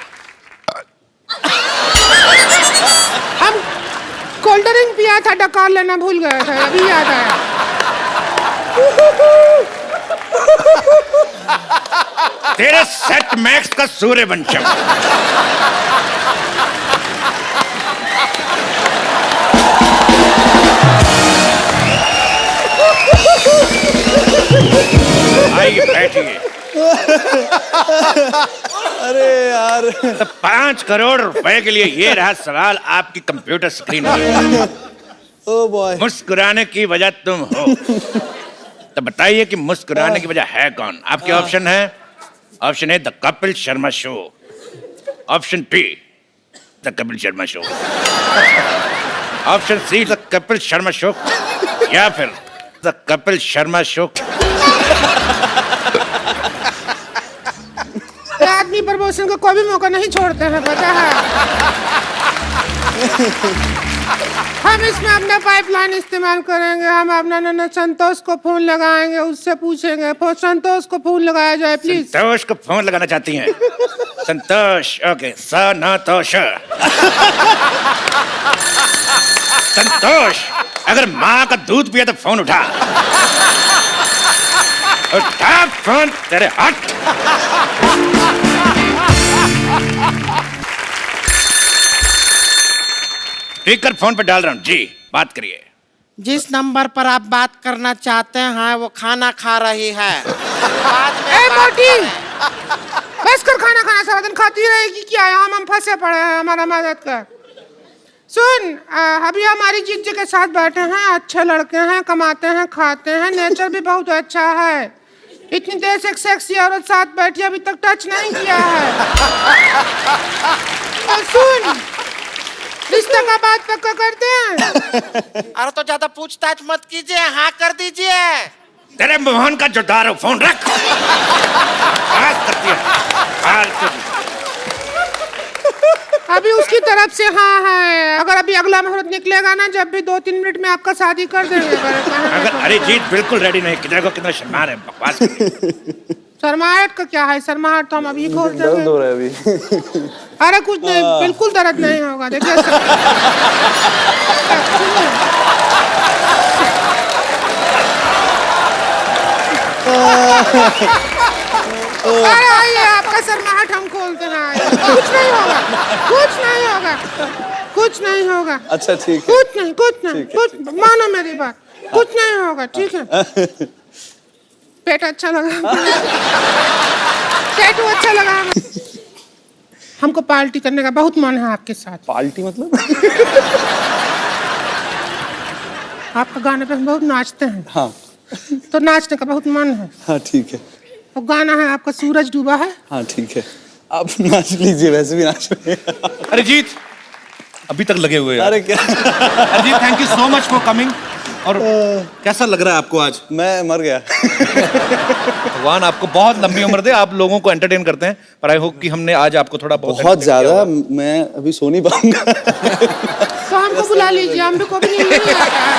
S3: हम कोल्ड ड्रिंक पिया था, डकार लेना भूल गए थे, अभी याद आया।
S1: तेरे सेट मैक्स का सूर्यवंशम। आइए बैठिए।
S4: अरे यार।
S1: तो 5 करोड़ रुपए के लिए ये रहा सवाल आपकी कंप्यूटर स्क्रीन पर।
S4: Oh boy.
S1: मुस्कुराने की वजह तुम हो, तो बताइए कि मुस्कुराने की वजह है कौन? आपके ऑप्शन है। Option A the Kapil Sharma show, option be the Kapil Sharma show, option see the Kapil Sharma show, या फिर द कपिल शर्मा शो।
S3: आदमी प्रमोशन को कोई भी मौका नहीं छोड़ते हैं, पता है। हम इसमें अपना पाइपलाइन इस्तेमाल करेंगे। हम अपना नन्ना संतोष को फोन लगाएंगे, उससे पूछेंगे। संतोष को फोन लगाया जाए प्लीज।
S1: संतोष को फोन लगाना चाहती हैं? संतोष, ओके। संतोष, संतोष, अगर माँ का दूध पिया तो फोन उठा। उठा फोन, तेरे हट। स्पीकर फोन पे डाल रहा हूँ जी, बात करिए।
S3: जिस नंबर पर आप बात करना चाहते हैं वो खाना खा रही है। ए मोटी, बस कर खाना खाना, सारा दिन खाती रहेगी क्या? हम फंसे पड़े हैं, हमारा मदद कर। सुन, अभी हमारी जीजी के साथ बैठे हैं, अच्छे लड़के हैं, कमाते हैं, खाते हैं, नेचर भी बहुत अच्छा है। इतनी देर से एक सेक्सी औरत साथ बैठी, अभी तक टच नहीं किया है। और सुन, रिश्ते का बात पक्का करते हैं।
S10: अरे तो ज्यादा पूछताछ मत कीजिए, हाँ कर दीजिए।
S1: तेरे मोहन का जोदार हो, फोन रख। बात करती है।
S3: अभी उसकी तरफ से हाँ है। अगर अभी अगला मुहूर्त निकलेगा ना, जब भी 2-3 मिनट में आपका शादी कर देंगे।
S1: अगर अरिजीत बिल्कुल रेडी नहीं, किधर को कितना शर्मा रहे, बकवास कर रही है।
S3: शर्माहट का क्या है? शर्माहट तो हम अभी खोल देंगे।
S4: दर्द हो रहा है अभी।
S3: अरे कुछ नहीं, बिल्कुल दर्द नहीं होगा। देखिए अरे आइए, आपका शर्माहट हम खोलते हैं। आइए। कुछ नहीं होगा, कुछ नहीं होगा, कुछ नहीं होगा।
S4: अच्छा ठीक है।
S3: कुछ नहीं, कुछ नहीं, कुछ मानो मेरी बात, कुछ नहीं होगा, ठीक है। पेट अच्छा लगा, टैटू अच्छा लगा। हमको पार्टी करने का बहुत मन है आपके साथ।
S4: पार्टी मतलब?
S3: आपका गाने पे हम बहुत नाचते हैं।
S4: हाँ।
S3: तो नाचने का बहुत मन है।
S4: हाँ ठीक है।
S3: वो गाना है आपका सूरज डूबा है।
S4: हाँ ठीक है, आप नाच लीजिए, वैसे भी नाच रहे हैं।
S1: अरिजीत अभी तक लगे हुए हैं।
S4: अरे क्या?
S1: Arijit, thank you so much for coming. और कैसा लग रहा है आपको आज?
S4: मैं मर गया।
S1: भगवान आपको बहुत लंबी उम्र दे, आप लोगों को एंटरटेन करते हैं, पर आई होप कि हमने आज आपको थोड़ा
S4: बहुत ज्यादा, मैं अभी सो नहीं पाऊंगा।
S3: तो हमको बुला लीजिए, हम भी को भी नहीं आता है।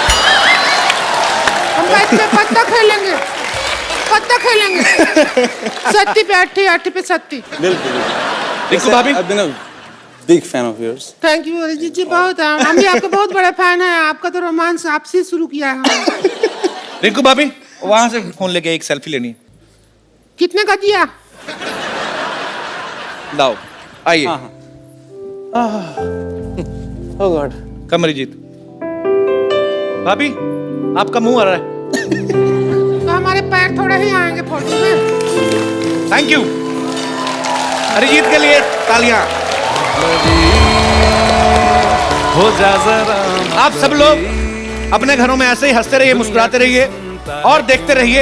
S3: हम बैठ के पत्ता खेलेंगे, पत्ता खेलेंगे। सत्ती पे अट्ठी, अट्ठी पे सत्ती।
S4: बिल्कुल।
S1: रिंकू भाभी,
S4: I've been a big fan of yours.
S3: Thank you Arijit ji, बहुत हम भी आपके बहुत बड़े फैन हैं। आपका तो रोमांस आपसे शुरू किया है।
S1: रिंकू भाभी, वहां से फोन लेके एक सेल्फी लेनी है।
S3: कितने का दिया?
S1: लाओ, आइए।
S4: Oh God.
S1: कम अरिजीत। भाभी, आपका मुंह आ रहा है।
S3: तो हमारे पैर थोड़े ही आएंगे फोटो में।
S1: थैंक यू अरिजीत के लिए तालियां।
S6: हो जा जरा।
S1: आप सब लोग अपने घरों में ऐसे ही हंसते रहिए, मुस्कुराते रहिए और देखते रहिए